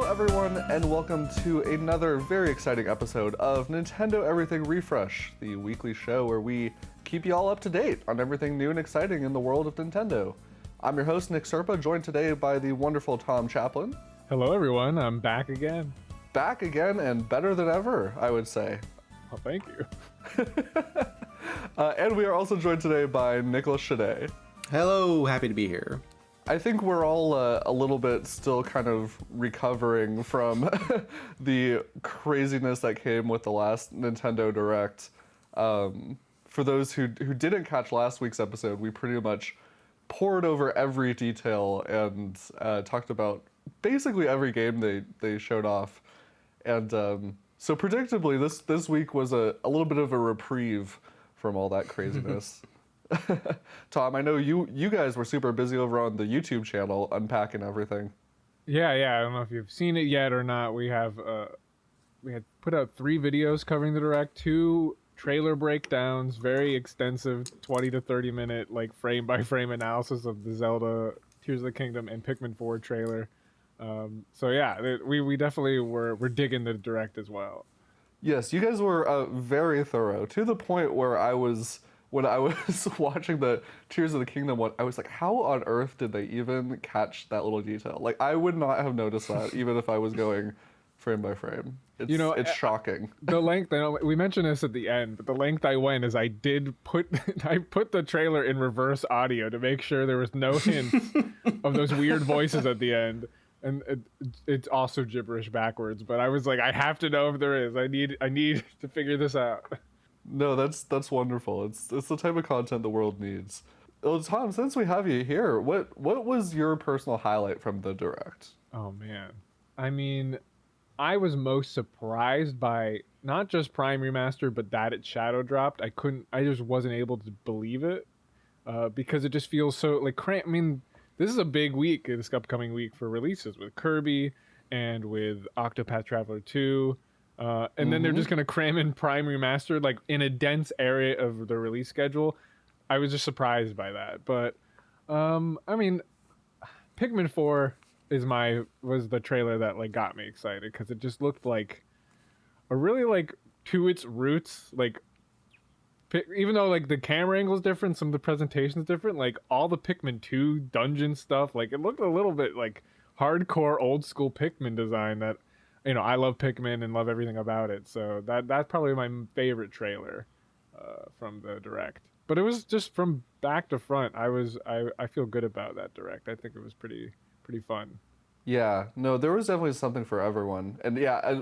everyone, and welcome to another very exciting episode of Nintendo Everything Refresh, the weekly show where we keep you all up to date on everything new and exciting in the world of Nintendo. I'm your host, Nick Serpa, joined today by the wonderful Tom Chaplin. Hello, everyone. I'm back again. Back again and better than ever, I would say. Well, thank you. And we are also joined today by Nicholas Shade. Hello, happy to be here. I think we're all a little bit still kind of recovering from the craziness that came with the last Nintendo Direct. For those who didn't catch last week's episode, we pretty much poured over every detail and talked about basically every game they showed off. And so predictably, this week was a little bit of a reprieve from all that craziness. Tom, I know you guys were super busy over on the YouTube channel unpacking everything. Yeah. I don't know if you've seen it yet or not. We had put out 3 videos covering the Direct, 2 trailer breakdowns, very extensive 20 to 30 minute like frame by frame analysis of the Zelda Tears of the Kingdom and Pikmin 4 trailer. So yeah, we definitely were digging the Direct as well. Yes, you guys were very thorough, to the point where when I was watching the Tears of the Kingdom one, I was like, how on earth did they even catch that little detail? Like, I would not have noticed that even if I was going frame by frame. It's shocking. The length, I know we mentioned this at the end, but the length I went is I put the trailer in reverse audio to make sure there was no hints of those weird voices at the end. And it's also gibberish backwards, but I was like, I have to know if there is. I need to figure this out. No, that's wonderful. It's the type of content the world needs. Well, Tom, since we have you here, what was your personal highlight from the Direct? Oh man, I mean, I was most surprised by not just Prime Remaster, but that it shadow dropped. I just wasn't able to believe it because it just feels so like I mean, this is a big week, this upcoming week for releases with Kirby and with Octopath Traveler 2. And then they're just going to cram in Prime Remastered, like in a dense area of the release schedule. I was just surprised by that. But, I mean, Pikmin 4 was the trailer that like got me excited because it just looked like a really like to its roots, like even though like the camera angle is different, some of the presentation is different, like all the Pikmin 2 dungeon stuff, like it looked a little bit like hardcore old school Pikmin design that, you know, I love Pikmin and love everything about it. So that's probably my favorite trailer from the Direct. But it was just from back to front. I feel good about that Direct. I think it was pretty fun. Yeah, no, there was definitely something for everyone. And yeah,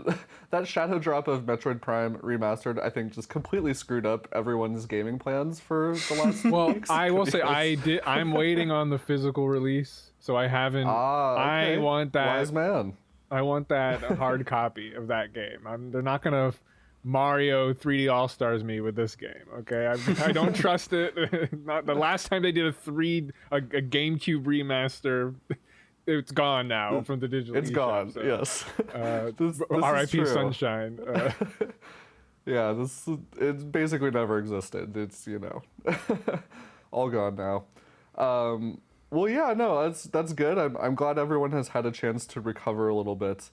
that shadow drop of Metroid Prime Remastered, I think, just completely screwed up everyone's gaming plans for the last well, weeks. I will say I'm waiting on the physical release, so I haven't. Okay. I want that. Wise man. I want that hard copy of that game. They're not gonna Mario 3D All Stars me with this game. Okay, I don't trust it. Not the last time they did a GameCube remaster. It's gone now from the digital. It's gone. So, yes. This R.I.P. Sunshine. Yeah, it basically never existed. It's all gone now. Well, yeah, no, that's good. I'm glad everyone has had a chance to recover a little bit.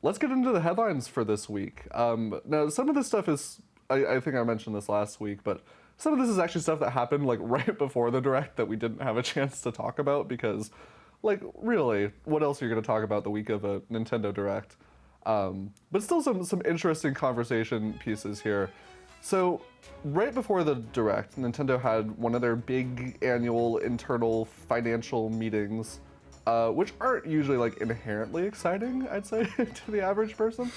Let's get into the headlines for this week. Now, some of this stuff is, I think I mentioned this last week, but some of this is actually stuff that happened like right before the Direct that we didn't have a chance to talk about because, like, really, what else are you going to talk about the week of a Nintendo Direct? But still some interesting conversation pieces here. So, right before the Direct, Nintendo had one of their big annual internal financial meetings, which aren't usually like inherently exciting, I'd say, to the average person.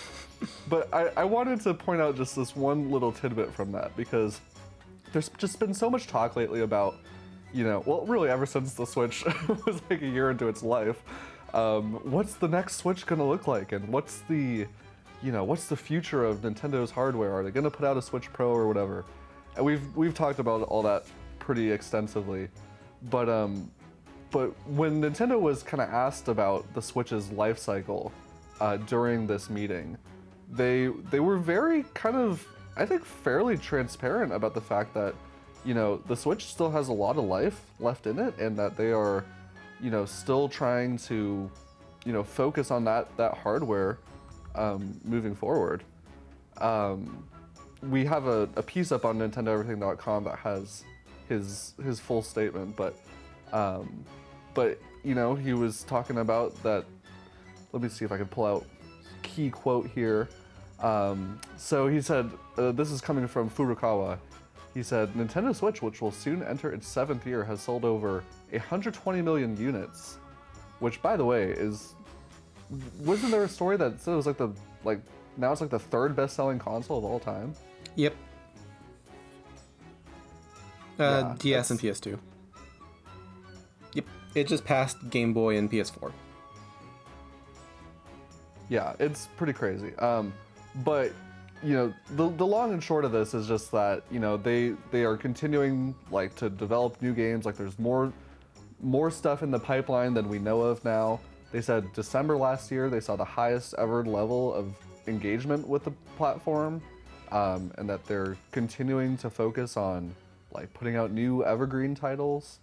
But I wanted to point out just this one little tidbit from that because there's just been so much talk lately about, well, really ever since the Switch was like a year into its life, what's the next Switch gonna look like, and what's the future of Nintendo's hardware? Are they gonna put out a Switch Pro or whatever? And we've talked about all that pretty extensively, but when Nintendo was kind of asked about the Switch's life cycle during this meeting, they were very kind of, I think, fairly transparent about the fact that the Switch still has a lot of life left in it, and that they are, still trying to focus on that hardware moving forward. We have a piece up on NintendoEverything.com that has his full statement, but he was talking about that. Let me see if I can pull out key quote here. So he said, this is coming from Furukawa. He said, Nintendo Switch, which will soon enter its 7th year, has sold over 120 million units, which, by the way, wasn't there a story that said it was now it's like the 3rd best-selling console of all time? Yep. Yeah, DS and PS2. Yep. It just passed Game Boy and PS4. Yeah, it's pretty crazy. But the long and short of this is just that they are continuing to develop new games. Like there's more stuff in the pipeline than we know of now. They said December last year they saw the highest ever level of engagement with the platform, and that they're continuing to focus on putting out new evergreen titles.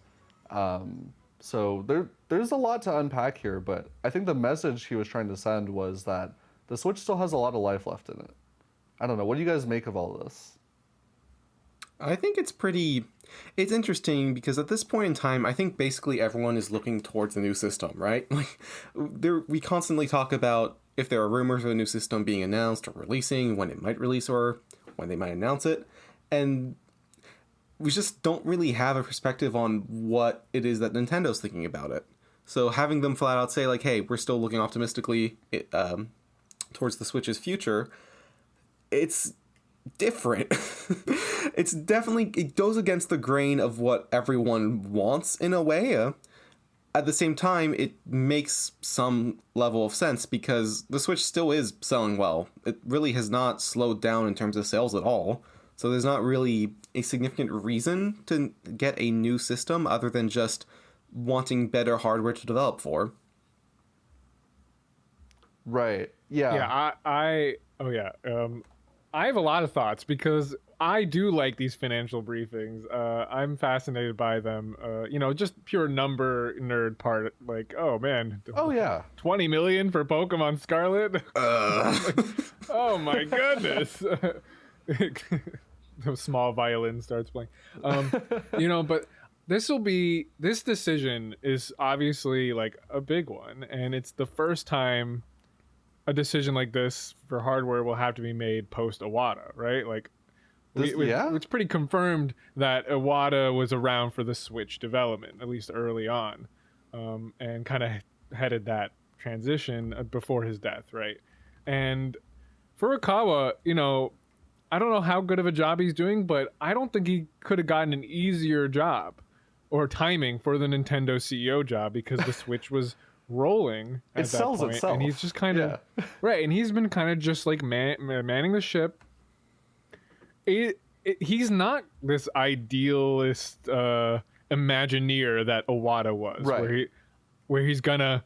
So there's a lot to unpack here, but I think the message he was trying to send was that the Switch still has a lot of life left in it. I don't know. What do you guys make of all of this? I think it's interesting because at this point in time, I think basically everyone is looking towards the new system, right? We constantly talk about if there are rumors of a new system being announced or releasing, when it might release or when they might announce it. And we just don't really have a perspective on what it is that Nintendo's thinking about it. So having them flat out say hey, we're still looking optimistically towards the Switch's future, it's different. It goes against the grain of what everyone wants in a way. At the same time, it makes some level of sense because the Switch still is selling well. It really has not slowed down in terms of sales at all. So there's not really a significant reason to get a new system other than just wanting better hardware to develop for. Right. Yeah. Yeah. I have a lot of thoughts because I do like these financial briefings. I'm fascinated by them. Just pure number nerd part. Oh man. Oh yeah. 20 million for Pokemon Scarlet. Oh my goodness. The small violin starts playing. But this decision is obviously a big one, and it's the first time a decision like this for hardware will have to be made post Iwata, right? It's pretty confirmed that Iwata was around for the Switch development, at least early on, and kind of headed that transition before his death, right? And Furukawa, I don't know how good of a job he's doing, but I don't think he could have gotten an easier job or timing for the Nintendo CEO job because the Switch was rolling at that sells point, itself. and he's just kind of right, and he's been kind of just manning the ship. He's not this idealist Imagineer that Iwata was, right? Where he's gonna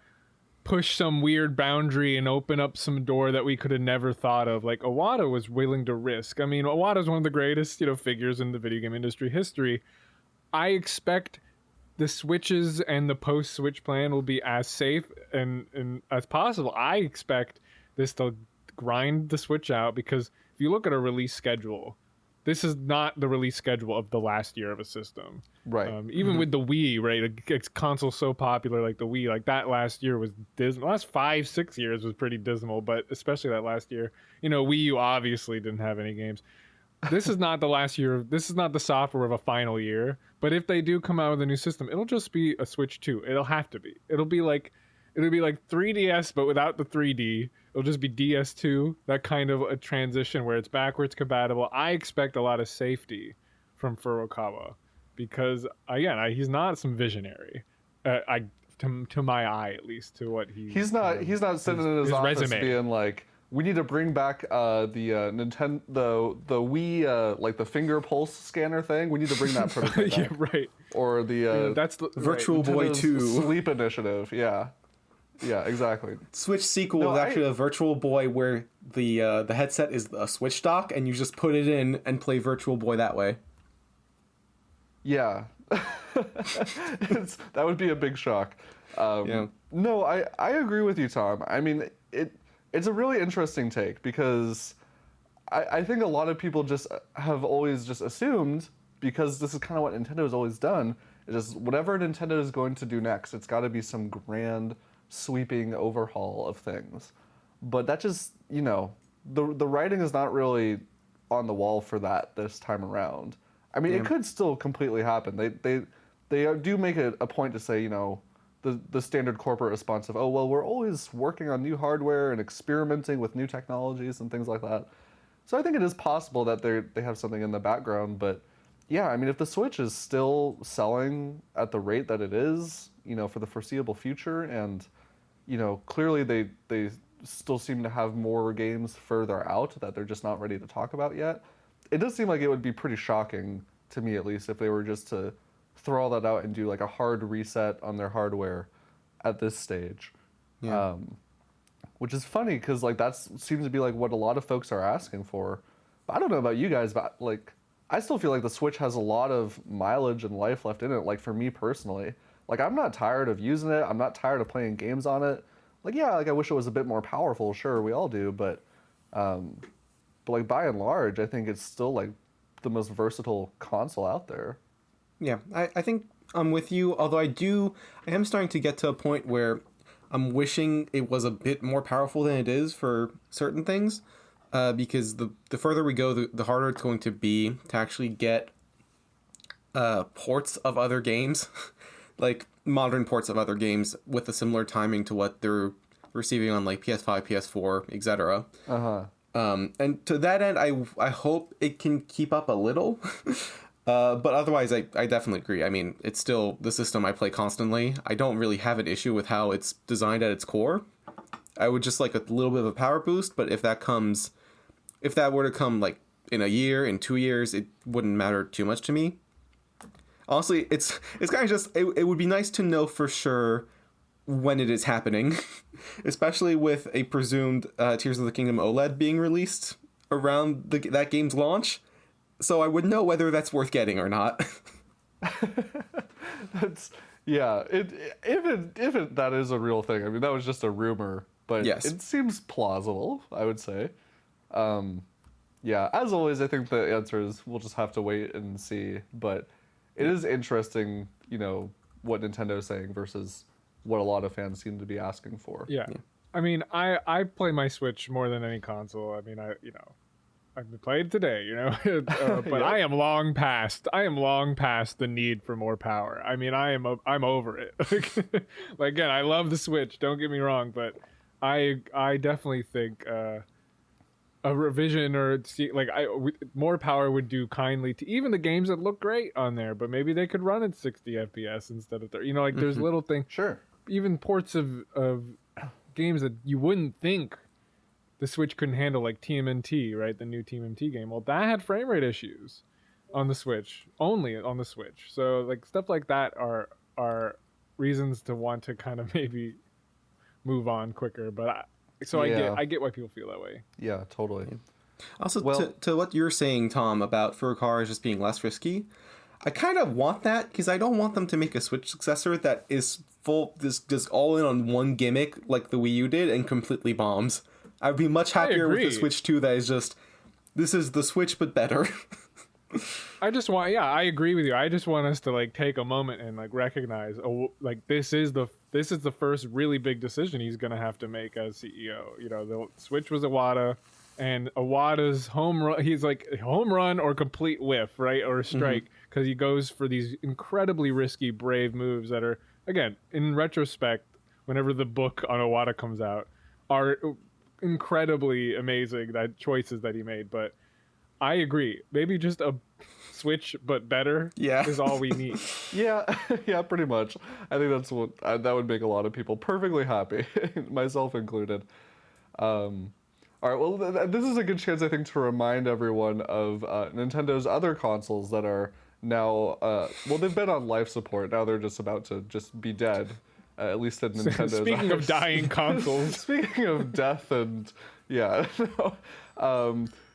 push some weird boundary and open up some door that we could have never thought of. Iwata was willing to risk. I mean, Iwata's one of the greatest, figures in the video game industry history. I expect the Switches and the post-Switch plan will be as safe and as possible. I expect this to grind the Switch out because if you look at a release schedule, this is not the release schedule of the last year of a system. Right. Even with the Wii, right? It's console so popular like the Wii, that last year was dismal. The last 5-6 years was pretty dismal, but especially that last year. Wii U obviously didn't have any games. This is not the last year. This is not the software of a final year. But if they do come out with a new system, it'll just be a Switch 2. It'll have to be. It'll be like 3DS, but without the 3D. It'll just be DS2, that kind of a transition where it's backwards compatible. I expect a lot of safety from Furukawa because, again, he's not some visionary. To my eye, at least, to what he's not sitting in his office resume. Being we need to bring back the Nintendo, the Wii, the finger pulse scanner thing. We need to bring that prototype yeah, back. right. Or the that's the Virtual Boy 2 Sleep Initiative. Yeah, exactly. Switch sequel is actually a Virtual Boy where the headset is a Switch dock and you just put it in and play Virtual Boy that way. Yeah. That would be a big shock. No, I agree with you, Tom. I mean, it's a really interesting take because I think a lot of people just have always just assumed, because this is kind of what Nintendo's always done, is just whatever Nintendo is going to do next, it's got to be some grand, sweeping overhaul of things. But that just, the writing is not really on the wall for that this time around. I mean, it could still completely happen. They do make it a point to say, the standard corporate response of, oh, well, we're always working on new hardware and experimenting with new technologies and things like that. So I think it is possible that they have something in the background, but yeah, I mean, if the Switch is still selling at the rate that it is, for the foreseeable future, and clearly they still seem to have more games further out that they're just not ready to talk about yet. It does seem like it would be pretty shocking to me, at least, if they were just to throw all that out and do like a hard reset on their hardware at this stage. Yeah. Which is funny because like that seems to be like what a lot of folks are asking for. But I don't know about you guys, but like I still feel like the Switch has a lot of mileage and life left in it. Like for me personally, like I'm not tired of using it. I'm not tired of playing games on it. Like yeah, like I wish it was a bit more powerful. Sure, we all do, but like by and large, I think it's still like the most versatile console out there. Yeah, I think I'm with you, although I am starting to get to a point where I'm wishing it was a bit more powerful than it is for certain things, because the further we go, the harder it's going to be to actually get ports of other games, like modern ports of other games with a similar timing to what they're receiving on like PS5, PS4, etc. And to that end, I hope it can keep up a little. But otherwise, I definitely agree. I mean, it's still the system I play constantly. I don't really have an issue with how it's designed at its core. I would just like a little bit of a power boost, but if that were to come like in a year, in 2 years, it wouldn't matter too much to me. Honestly, it's kind of just, it would be nice to know for sure when it is happening, especially with a presumed Tears of the Kingdom OLED being released around that game's launch. So I would know whether that's worth getting or not. That's yeah. If that is a real thing. I mean, that was just a rumor, but Yes. It seems plausible, I would say. Yeah. As always, I think the answer is we'll just have to wait and see. But it is interesting, what Nintendo is saying versus what a lot of fans seem to be asking for. Yeah. I mean, I play my Switch more than any console. I mean, I've played today, but I am long past the need for more power. I mean, I'm over it. Like again, I love the Switch. Don't get me wrong, but I definitely think a revision or more power would do kindly to even the games that look great on there. But maybe they could run at 60 FPS instead of 30. There's little things. Sure. Even ports of games that you wouldn't think the Switch couldn't handle, like TMNT, right? The new TMNT game. Well, that had frame rate issues on the Switch, only on the Switch. So like stuff like that are reasons to want to kind of maybe move on quicker. But I get why people feel that way. Yeah, totally. Also, Well- to what you're saying, Tom, about Furukawa just being less risky, I kind of want that because I don't want them to make a Switch successor that is just all in on one gimmick like the Wii U did and completely bombs. I'd be much happier with the Switch 2 that is just, this is the Switch but better. I agree with you. I just want us to like take a moment and like recognize, this is the first really big decision he's gonna have to make as CEO. The Switch was Iwata, and Iwata's home run. He's like home run or complete whiff, right, or a strike, because he goes for these incredibly risky, brave moves that are, again, in retrospect, whenever the book on Iwata comes out, are incredibly amazing choices that he made. But I agree, maybe just a Switch but better is all we need. Yeah, yeah, pretty much. I think that's what that would make a lot of people perfectly happy, myself included. All right, well, this is a good chance, I think, to remind everyone of Nintendo's other consoles that are now, they've been on life support. Now they're just about to just be dead, at least in Nintendo's Speaking of eyes. dying consoles. Speaking of death and, yeah.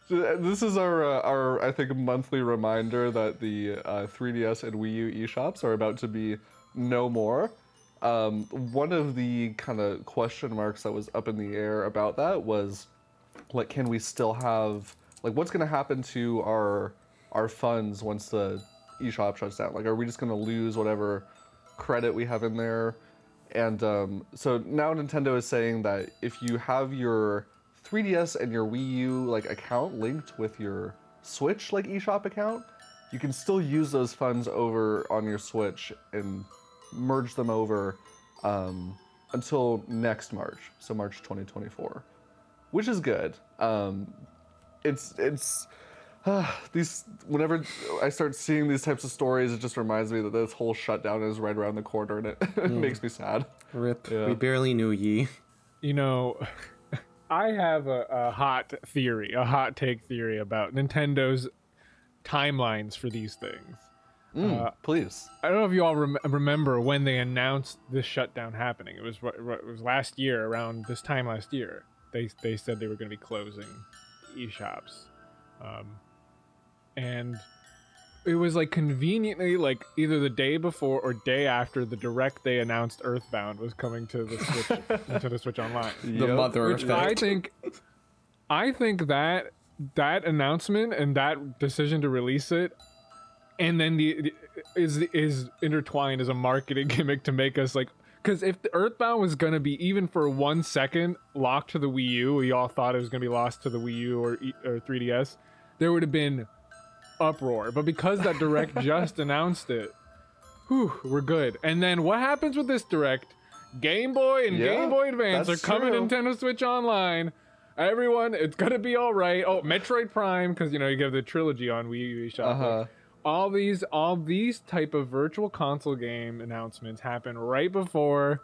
This is our I think, monthly reminder that the 3DS and Wii U eShops are about to be no more. One of the kind of question marks that was up in the air about that was, like, can we still have, like, what's going to happen to our funds once the eShop shuts down? Like, are we just going to lose whatever credit we have in there? And so now Nintendo is saying that if you have your 3DS and your Wii U like account linked with your Switch like eShop account, you can still use those funds over on your Switch and merge them over until next March, so March 2024, which is good. It's these, whenever I start seeing these types of stories, it just reminds me that this whole shutdown is right around the corner, and it makes me sad. Rip. Yeah. We barely knew ye. You know, I have a hot take theory about Nintendo's timelines for these things. Please. I don't know if you all remember when they announced this shutdown happening. It was last year, around this time last year. They said they were going to be closing eShops. And it was like conveniently like either the day before or day after the direct they announced Earthbound was coming to the Switch, into the Switch Online. The mother Which effect. I think that announcement and that decision to release it, and then is intertwined as a marketing gimmick to make us like, because if the Earthbound was gonna be even for 1 second locked to the Wii U, we all thought it was gonna be lost to the Wii U or 3DS, there would have been uproar. But because that direct just announced it, we're good. And then what happens with this direct? Game Boy and Game Boy Advance are coming to Nintendo Switch Online. Everyone, it's gonna be all right. Oh, Metroid Prime, because you have the trilogy on Wii U eShop. Like, all these type of virtual console game announcements happen right before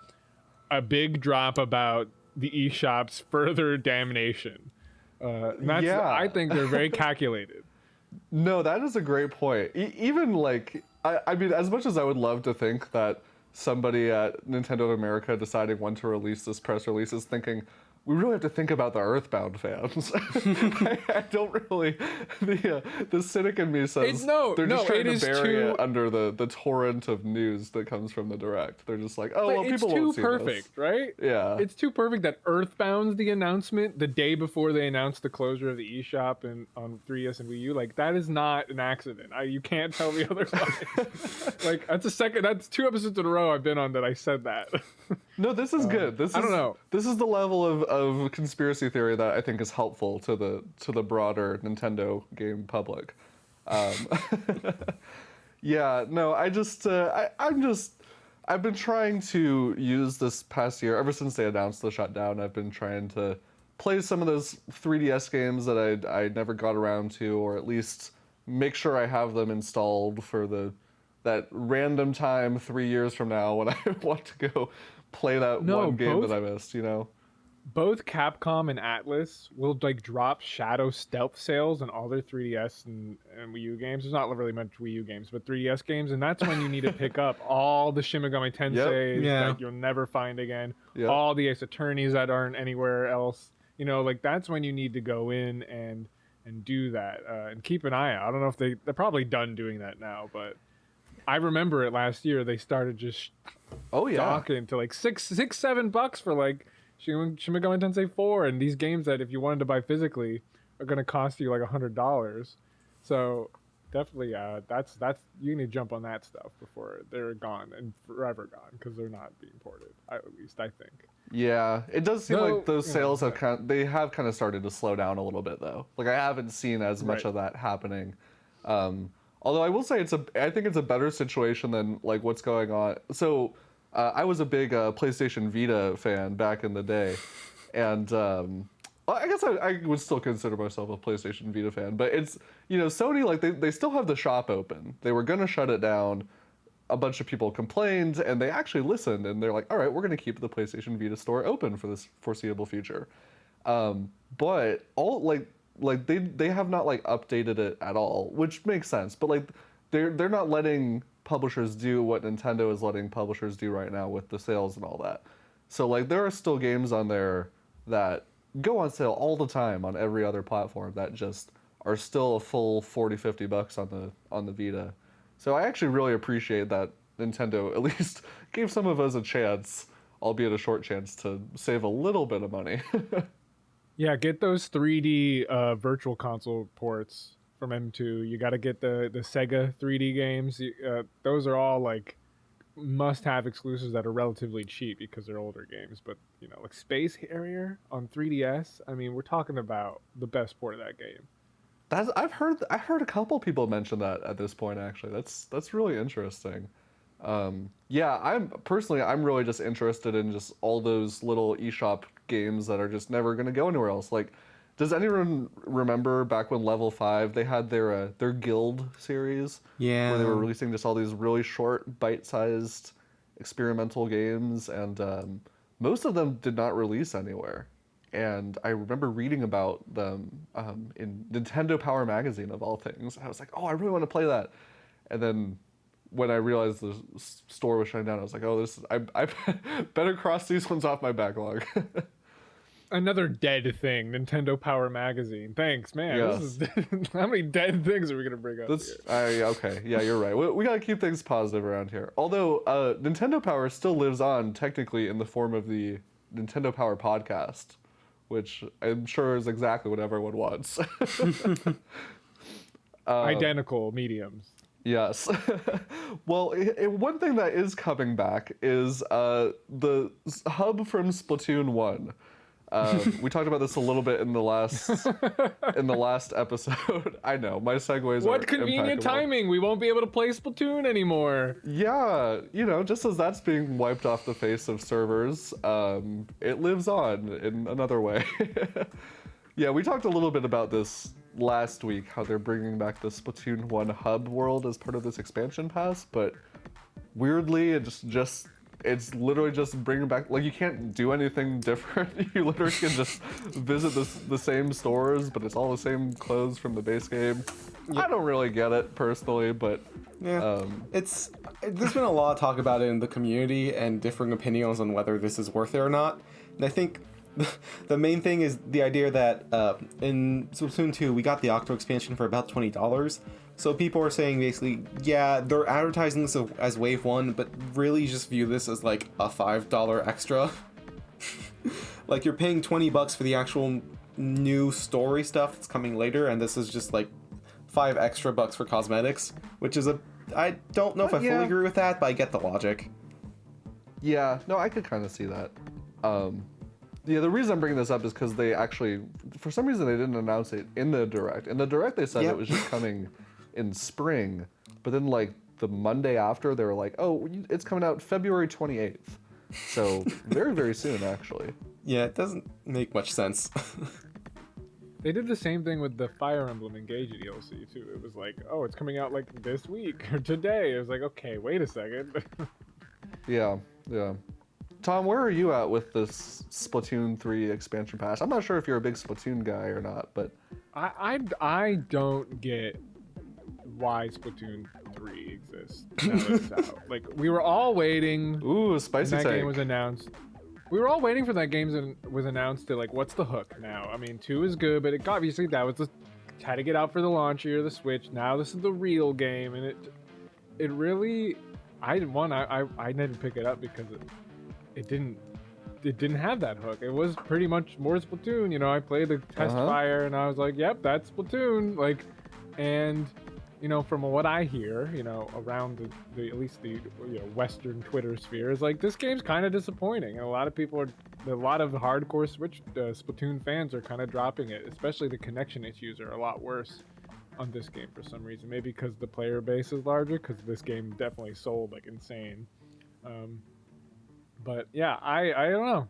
a big drop about the eShop's further damnation. And that's, I think they're very calculated. No, that is a great point. Even like, I mean, as much as I would love to think that somebody at Nintendo of America deciding when to release this press release is thinking, we really have to think about the Earthbound fans. I don't really. The cynic in me says they're just trying to bury it under the torrent of news that comes from the direct. They're just like, oh, well, people won't see this. It's too perfect, right? Yeah. It's too perfect that Earthbound's the announcement the day before they announced the closure of the eShop and on 3DS and Wii U. Like, that is not an accident. You can't tell me otherwise. Like, that's 2 episodes in a row I've been on that I said that. No, this is good. I don't know. This is the level of conspiracy theory that I think is helpful to the broader Nintendo game public. Yeah, no, I've been trying to use this past year, ever since they announced the shutdown, I've been trying to play some of those 3DS games that I never got around to, or at least make sure I have them installed for that random time 3 years from now when I want to go play that one game that I missed, Both Capcom and Atlas will like drop shadow stealth sales on all their 3DS and Wii U games. There's not really much Wii U games, but 3DS games, and that's when you need to pick up all the Shin Megami Tenseis that you'll never find again, all the Ace Attorneys that aren't anywhere else. Like that's when you need to go in and do that and keep an eye out. I don't know if they're probably done doing that now, but I remember it last year. They started just talking to like $6-7 for like Shin Megami Tensei 4 and these games that if you wanted to buy physically are going to cost you like $100. So definitely, that's you need to jump on that stuff before they're gone and forever gone, because they're not being ported. At least I think. Yeah, it does seem like those sales have kind of started to slow down a little bit though. Like I haven't seen as much of that happening. Although I will say I think it's a better situation than like what's going on. So I was a big PlayStation Vita fan back in the day, and I guess I would still consider myself a PlayStation Vita fan. But it's Sony, like they still have the shop open. They were gonna shut it down. A bunch of people complained, and they actually listened, and they're like, all right, we're gonna keep the PlayStation Vita store open for this foreseeable future. But all like they have not like updated it at all, which makes sense. But like they're not letting publishers do what Nintendo is letting publishers do right now with the sales and all that. So like there are still games on there that go on sale all the time on every other platform that just are still a full $40-50 on the Vita. So I actually really appreciate that Nintendo at least gave some of us a chance, albeit a short chance, to save a little bit of money. Yeah, get those 3D virtual console ports from M2. You got to get the Sega 3D games. Those are all like must-have exclusives that are relatively cheap because they're older games. But like Space Harrier on 3DS. I mean, we're talking about the best port of that game. I've heard a couple people mention that at this point. Actually, that's really interesting. Yeah, I'm really just interested in just all those little eShop games that are just never gonna go anywhere else. Like, does anyone remember back when Level 5 they had their Guild series? Yeah. Where they were releasing just all these really short, bite-sized experimental games, and most of them did not release anywhere. And I remember reading about them in Nintendo Power Magazine of all things. I was like, oh, I really want to play that. And then when I realized the store was shutting down, I was like, oh, I better cross these ones off my backlog. Another dead thing, Nintendo Power Magazine. Thanks, man. Yes. How many dead things are we gonna bring up here? Okay, yeah, you're right. We gotta keep things positive around here. Although Nintendo Power still lives on technically in the form of the Nintendo Power podcast, which I'm sure is exactly what everyone wants. Identical mediums. Yes. Well, one thing that is coming back is the hub from Splatoon 1. We talked about this a little bit in the last episode. I know my segues. What are convenient impeccable. timing! We won't be able to play Splatoon anymore. Yeah, just as that's being wiped off the face of servers, it lives on in another way. Yeah, we talked a little bit about this last week, how they're bringing back the Splatoon 1 hub world as part of this expansion pass, but weirdly, it's literally just bringing back, like, you can't do anything different. You literally can just visit the same stores, but it's all the same clothes from the base game. Yep. I don't really get it personally, but yeah, there's been a lot of talk about it in the community and differing opinions on whether this is worth it or not. And I think the main thing is the idea that in Splatoon 2 we got the Octo expansion for about $20. So people are saying basically, yeah, they're advertising this as Wave 1, but really just view this as like a $5 extra. Like, you're paying $20 for the actual new story stuff that's coming later, and this is just like $5 extra for cosmetics, which is I don't know if I fully agree with that, but I get the logic. Yeah, no, I could kind of see that. Yeah, the reason I'm bringing this up is because they actually, for some reason, they didn't announce it in the Direct. In the Direct, they said it was just coming in spring, but then like the Monday after, they were like, oh, it's coming out February 28th. So very, very soon, actually. Yeah, it doesn't make much sense. They did the same thing with the Fire Emblem Engage DLC too. It was like, oh, it's coming out like this week or today. It was like, okay, wait a second. Yeah. Tom, where are you at with this Splatoon 3 expansion pass? I'm not sure if you're a big Splatoon guy or not, but I don't get why Splatoon 3 exists now that it's out. Like, we were all waiting. Ooh, spicy when that take. game was announced. We were all waiting for that game was announced to, like, what's the hook now? I mean, 2 is good, but obviously that was had to get out for the launch year of the Switch. Now this is the real game, and it really, I didn't pick it up because it didn't have that hook. It was pretty much more Splatoon. I played the test fire and I was like, yep, that's Splatoon. Like, and from what I hear, around the at least the Western Twitter sphere, is like, this game's kind of disappointing. And a lot of hardcore Switch Splatoon fans are kind of dropping it. Especially the connection issues are a lot worse on this game for some reason. Maybe because the player base is larger, because this game definitely sold like insane. But yeah, I don't know.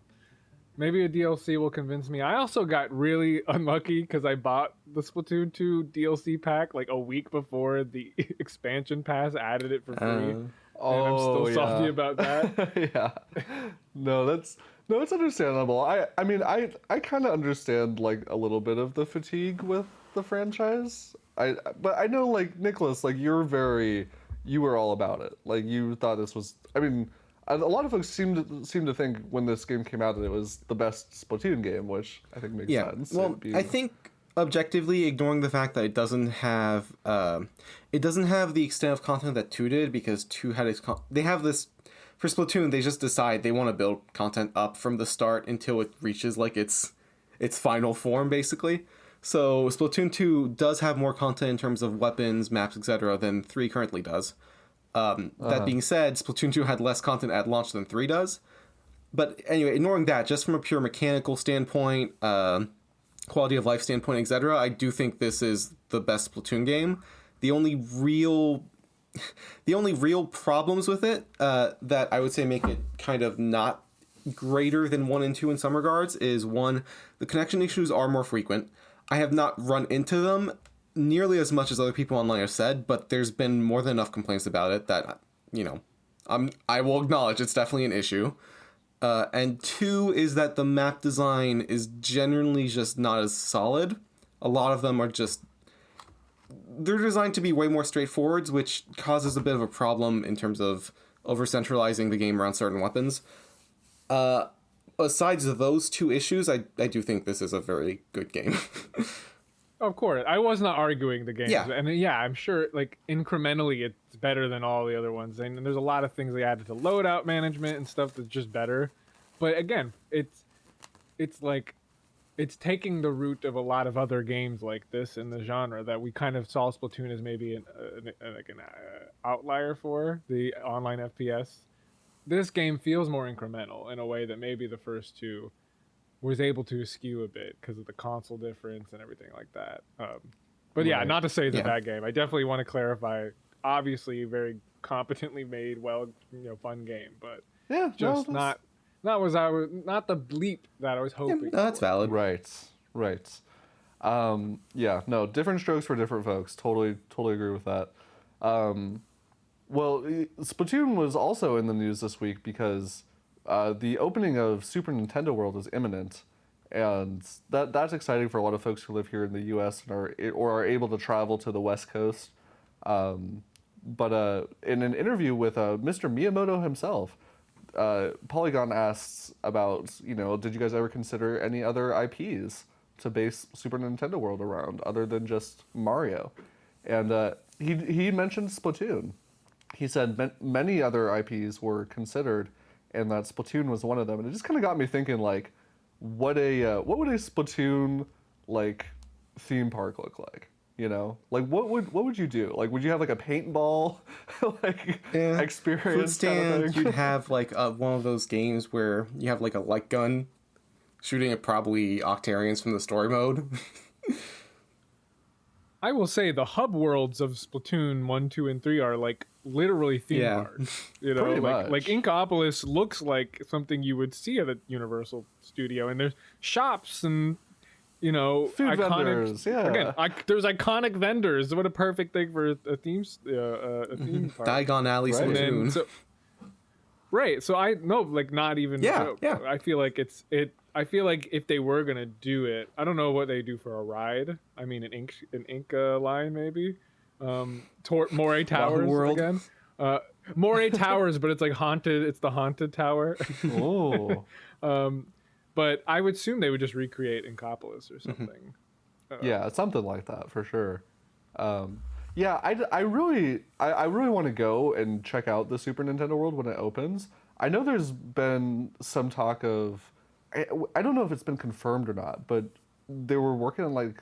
Maybe a DLC will convince me. I also got really unlucky because I bought the Splatoon 2 DLC pack like a week before the expansion pass added it for free. And I'm still salty about that. Yeah. No, it's understandable. I mean, I kind of understand like a little bit of the fatigue with the franchise. But I know, like, Nicholas, like, you were all about it. Like, you thought this was, I mean, a lot of folks seem to think when this game came out that it was the best Splatoon game, which I think makes sense. Well, I think objectively, ignoring the fact that it doesn't have the extent of content that 2 did, because 2 had they have this. For Splatoon, they just decide they want to build content up from the start until it reaches like its final form, basically. So Splatoon 2 does have more content in terms of weapons, maps, etc. than 3 currently does. That being said, Splatoon 2 had less content at launch than 3 does. But anyway, ignoring that, just from a pure mechanical standpoint, quality of life standpoint, etc., I do think this is the best Splatoon game. The only real problems with it that I would say make it kind of not greater than 1 and 2 in some regards is, 1, the connection issues are more frequent. I have not run into them nearly as much as other people online have said, but there's been more than enough complaints about it that, I will acknowledge it's definitely an issue. And 2 is that the map design is generally just not as solid. A lot of them are just... They're designed to be way more straightforward, which causes a bit of a problem in terms of over-centralizing the game around certain weapons. Besides those 2 issues, I do think this is a very good game. Of course, I was not arguing the games, Yeah. and I'm sure like incrementally it's better than all the other ones, and there's a lot of things they added to loadout management and stuff that's just better. But again, it's like it's taking the route of a lot of other games like this in the genre that we kind of saw Splatoon as maybe an outlier for the online FPS. This game feels more incremental in a way that maybe the first 2 was able to skew a bit because of the console difference and everything like that. But yeah, Right. not to say it's a Yeah. bad game. I definitely want to clarify. Obviously, very competently made, fun game, but Yeah, just no, not the bleep that I was Yeah, hoping. no, that's valid. Right. Yeah, no, different strokes for different folks. Totally agree with that. Well, Splatoon was also in the news this week because the opening of Super Nintendo World is imminent, and that's exciting for a lot of folks who live here in the U.S. and are able to travel to the West Coast. But in an interview with Mr. Miyamoto himself, Polygon asks about, did you guys ever consider any other IPs to base Super Nintendo World around other than just Mario? And he mentioned Splatoon. He said many other IPs were considered, and that Splatoon was one of them. And it just kind of got me thinking, like, what would a Splatoon like theme park look like? Like what would you do? Like, would you have like a paintball like experience? Food stand, kind of thing? you'd have like one of those games where you have like a light gun shooting at probably Octarians from the story mode. I will say the hub worlds of Splatoon 1, 2, and 3 are like literally theme Yeah. parks. Pretty like much. Inkopolis looks like something you would see at a Universal studio, and there's shops and Food iconic vendors, yeah. Again, there's iconic vendors. What a perfect thing for a theme park. Diagon Alley Right. And then, Splatoon. so I no, like not even Yeah, joke. yeah. I feel like I feel like if they were gonna do it, I don't know what they do for a ride. I mean, an Inca line maybe. Moray Towers World. again. Moray Towers, but it's like haunted. It's the haunted tower. Oh. But I would assume they would just recreate Inkopolis or something. Yeah, something like that for sure. Yeah, I really want to go and check out the Super Nintendo World when it opens. I know there's been some talk of, I don't know if it's been confirmed or not, but they were working on like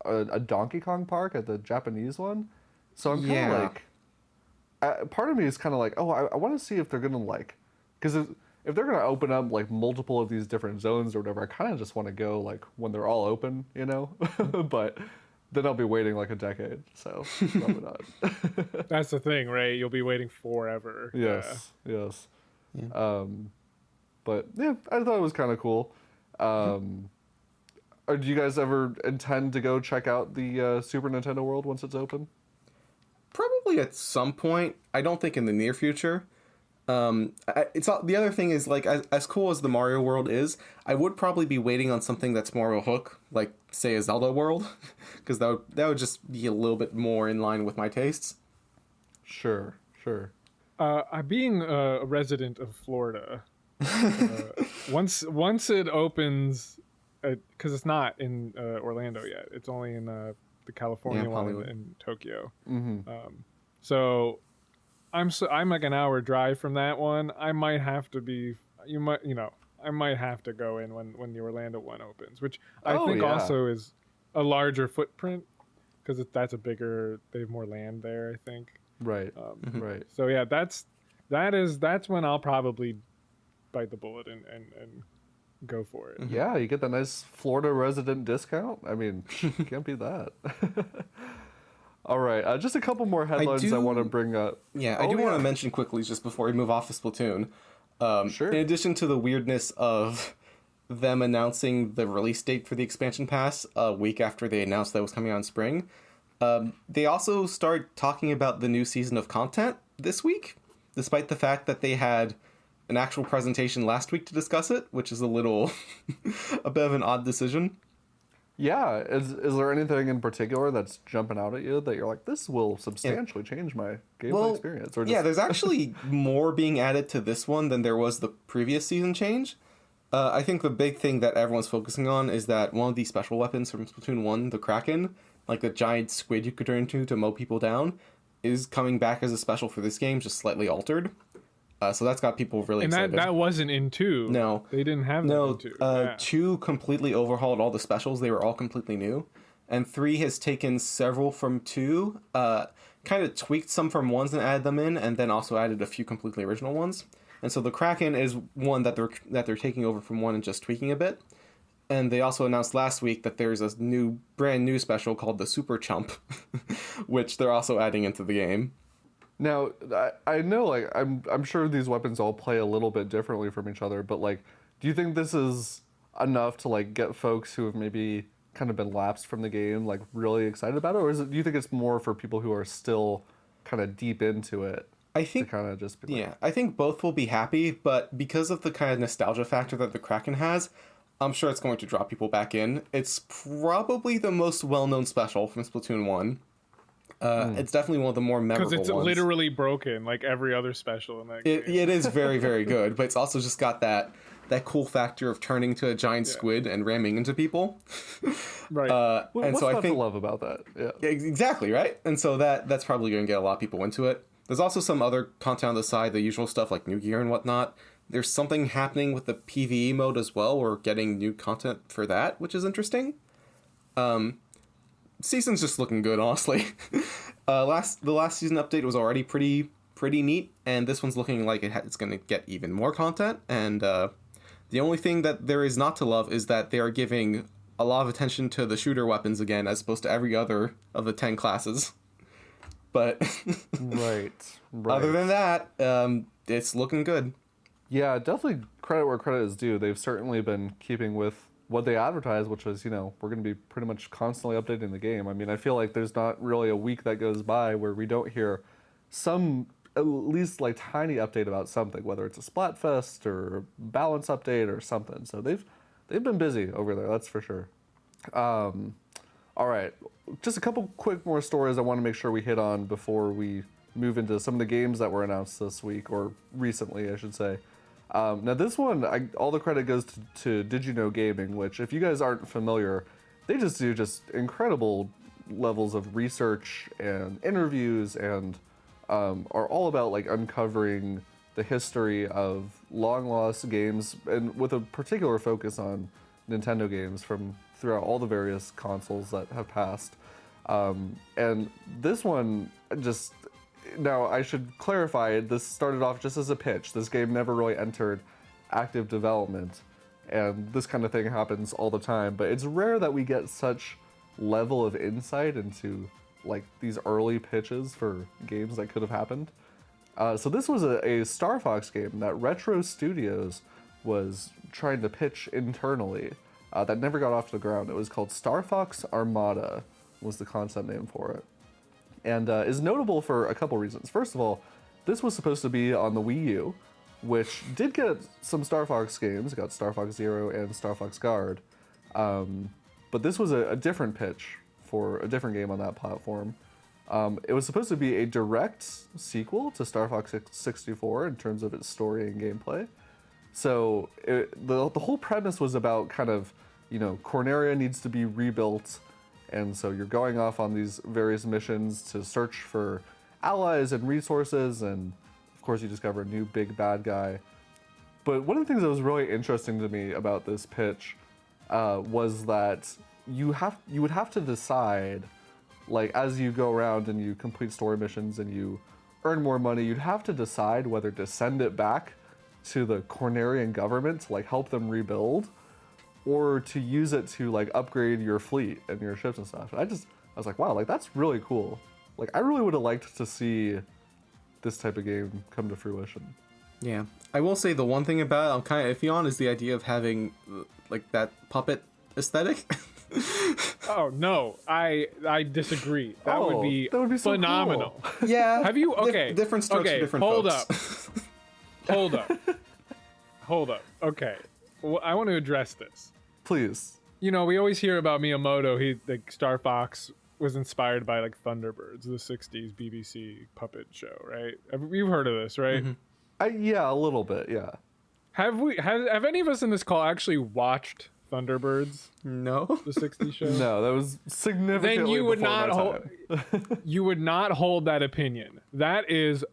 a Donkey Kong park at the Japanese one. So I'm kind of Yeah. like, part of me is kind of like, oh, I want to see if they're gonna like, because if they're gonna open up like multiple of these different zones or whatever, I kind of just want to go like when they're all open, But then I'll be waiting like a decade, so probably not. That's the thing, right? You'll be waiting forever. Yes. Yeah. But yeah, I thought it was kind of cool. Or do you guys ever intend to go check out the Super Nintendo World once it's open? Probably at some point. I don't think in the near future. The other thing is, like, as cool as the Mario World is, I would probably be waiting on something that's more of a hook, like say a Zelda World, because that would just be a little bit more in line with my tastes. Sure. Being a resident of Florida, once it opens because it's not in Orlando yet. It's only in the California one Hollywood. in Tokyo. Mm-hmm. So I'm like an hour drive from that one. I might have to be. I might have to go in when the Orlando one opens, which I Oh, think yeah. also is a larger footprint because that's a bigger. They have more land there, I think. Right. Right. So yeah, that's when I'll probably bite the bullet and go for it. Yeah, you get the nice Florida resident discount. I mean, can't beat that. All right, just a couple more headlines I want to bring up. Yeah, I do want to mention quickly, just before we move off of Splatoon, Sure. in addition to the weirdness of them announcing the release date for the expansion pass a week after they announced that it was coming out in spring, they also started talking about the new season of content this week, despite the fact that they had an actual presentation last week to discuss it, which is a bit of an odd decision. Yeah, is there anything in particular that's jumping out at you that you're like, this will substantially change my gameplay experience? Or just... Yeah, there's actually more being added to this one than there was the previous season change. I think the big thing that everyone's focusing on is that one of the special weapons from Splatoon 1, the Kraken, like the giant squid you could turn into to mow people down, is coming back as a special for this game, just slightly altered. So that's got people really excited. And that wasn't in 2. No. They didn't have that in 2. 2 completely overhauled all the specials. They were all completely new. And 3 has taken several from 2, kind of tweaked some from 1s and added them in, and then also added a few completely original ones. And so the Kraken is one that they're taking over from 1 and just tweaking a bit. And they also announced last week that there's a brand new special called the Super Chump, which they're also adding into the game. Now, I know, like, I'm sure these weapons all play a little bit differently from each other, but, like, do you think this is enough to, like, get folks who have maybe kind of been lapsed from the game, like, really excited about it? Or do you think it's more for people who are still kind of deep into it? I think, to kind of just be like... Yeah, I think both will be happy, but because of the kind of nostalgia factor that the Kraken has, I'm sure it's going to draw people back in. It's probably the most well-known special from Splatoon 1. It's definitely one of the more memorable ones. Because it's literally broken, like every other special in that game. It is very, very good, but it's also just got that cool factor of turning to a giant squid and ramming into people. Right. What's not to love about that? Yeah. Exactly, right? And so that's probably going to get a lot of people into it. There's also some other content on the side, the usual stuff like new gear and whatnot. There's something happening with the PvE mode as well. We're getting new content for that, which is interesting. Season's just looking good, honestly. The last season update was already pretty neat, and this one's looking like it's going to get even more content. And the only thing that there is not to love is that they are giving a lot of attention to the shooter weapons again, as opposed to every other of the 10 classes. But right. Other than that, it's looking good. Yeah, definitely credit where credit is due. They've certainly been keeping with what they advertised, which was, we're going to be pretty much constantly updating the game. I mean, I feel like there's not really a week that goes by where we don't hear some, at least like tiny update about something, whether it's a Splatfest or balance update or something. So they've been busy over there, that's for sure. All right, just a couple quick more stories I want to make sure we hit on before we move into some of the games that were announced this week, or recently, I should say. Now this one, all the credit goes to DidYouKnowGaming, which, if you guys aren't familiar, they just do incredible levels of research and interviews, and are all about like uncovering the history of long lost games, and with a particular focus on Nintendo games from throughout all the various consoles that have passed. And this one just... Now, I should clarify, this started off just as a pitch. This game never really entered active development, and this kind of thing happens all the time, but it's rare that we get such level of insight into like these early pitches for games that could have happened. So this was a Star Fox game that Retro Studios was trying to pitch internally that never got off the ground. It was called Star Fox Armada, was the concept name for it. And is notable for a couple reasons. First of all, this was supposed to be on the Wii U, which did get some Star Fox games. It got Star Fox Zero and Star Fox Guard. But this was a different pitch for a different game on that platform. It was supposed to be a direct sequel to Star Fox 64 in terms of its story and gameplay. So the whole premise was about kind of, Corneria needs to be rebuilt, and so you're going off on these various missions to search for allies and resources, and of course you discover a new big bad guy. But one of the things that was really interesting to me about this pitch was that you would have to decide, like, as you go around and you complete story missions and you earn more money, you'd have to decide whether to send it back to the Cornerian government to like help them rebuild, or to use it to like upgrade your fleet and your ships and stuff. And I was like, wow, like that's really cool. Like I really would have liked to see this type of game come to fruition. Yeah, I will say the one thing about it I'm kind of iffy on is the idea of having like that puppet aesthetic. Oh no, I disagree. That would be so phenomenal. cool. Yeah. Have you different strokes for different folks. Hold up. Okay, well, I want to address this. Please. We always hear about Miyamoto. Like Star Fox was inspired by like Thunderbirds, the '60s BBC puppet show, right? You've heard of this, right? Mm-hmm. Yeah, a little bit. Yeah. Have any of us in this call actually watched Thunderbirds? No. The '60s show? No, that was significantly Then you would before not my hold. time. You would not hold that opinion. That is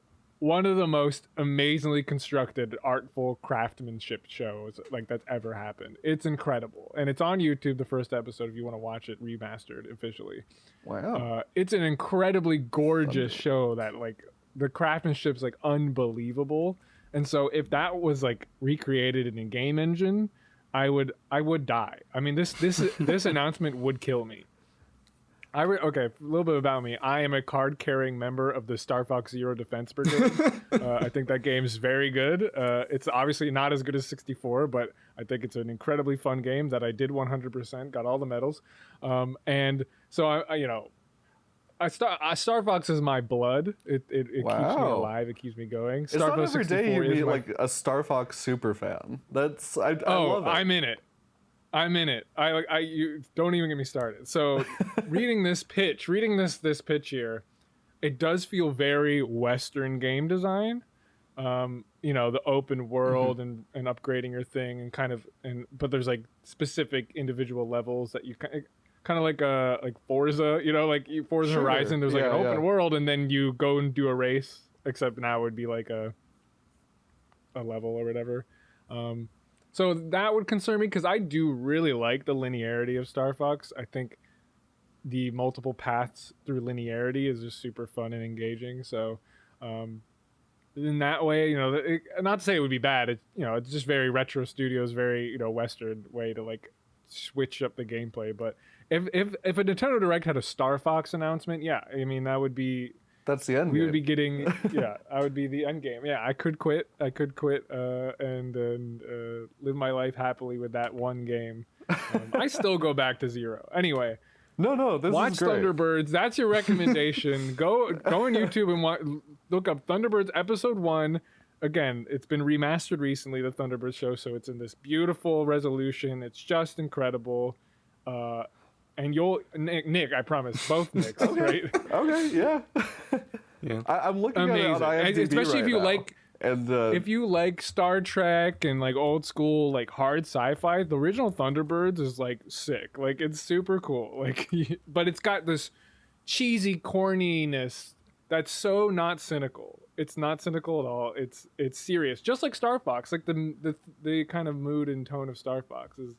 one of the most amazingly constructed, artful craftsmanship shows like that's ever happened. It's incredible, and it's on YouTube. The first episode, if you want to watch it remastered officially. Wow. It's an incredibly gorgeous show that like the craftsmanship's like unbelievable. And so if that was like recreated in a game engine, I would die. I mean, this announcement would kill me. Okay, a little bit about me. I am a card-carrying member of the Star Fox Zero Defense Brigade. I think that game's very good. It's obviously not as good as 64, but I think it's an incredibly fun game that I did 100%, got all the medals. And so Star Fox is my blood. It keeps me alive. It keeps me going. It's not every day you meet like a Star Fox super fan. I love it. I'm in it. You don't even get me started. So reading this pitch here, it does feel very Western game design. The open world and upgrading your thing but there's like specific individual levels that you kind of like Forza, like Forza Horizon. There's like an open world, and then you go and do a race. Except now it would be like a level or whatever. So that would concern me because I do really like the linearity of Star Fox. I think the multiple paths through linearity is just super fun and engaging. So in that way, not to say it would be bad. It's just very Retro Studios, very Western way to like switch up the gameplay. But if a Nintendo Direct had a Star Fox announcement, yeah, I mean that would be. That's the end. We would be getting, I would be the end game. Yeah, I could quit, and live my life happily with that one game. I still go back to Zero. Anyway, watch is great. Thunderbirds. That's your recommendation. Go on YouTube and look up Thunderbirds Episode 1. Again, it's been remastered recently, the Thunderbirds show, so it's in this beautiful resolution. It's just incredible. And Nick, I promise, both Nicks, right? Okay, yeah. Yeah. I'm looking at it on IMDb especially right if you now. like, and if you like Star Trek and like old school like hard sci-fi, the original Thunderbirds is like sick. Like it's super cool. Like, but it's got this cheesy corniness that's so not cynical. It's not cynical at all. It's serious, just like Star Fox. Like the kind of mood and tone of Star Fox is.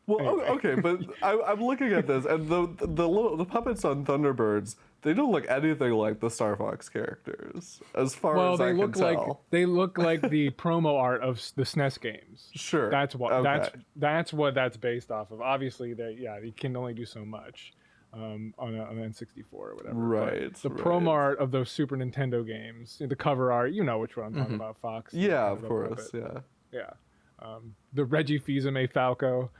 Well, anyway. okay, but I'm looking at this, and the puppets on Thunderbirds, they don't look anything like the Star Fox characters, as far as I can tell. They look like the promo art of the SNES games. Sure. That's what Okay. that's what that's based off of. Obviously, you can only do so much on an N64 or whatever. Right. But the promo art of those Super Nintendo games, the cover art, you know which one I'm talking about, Fox. Yeah, of course. Puppet. Yeah. The Reggie Fils-Aimé Falco.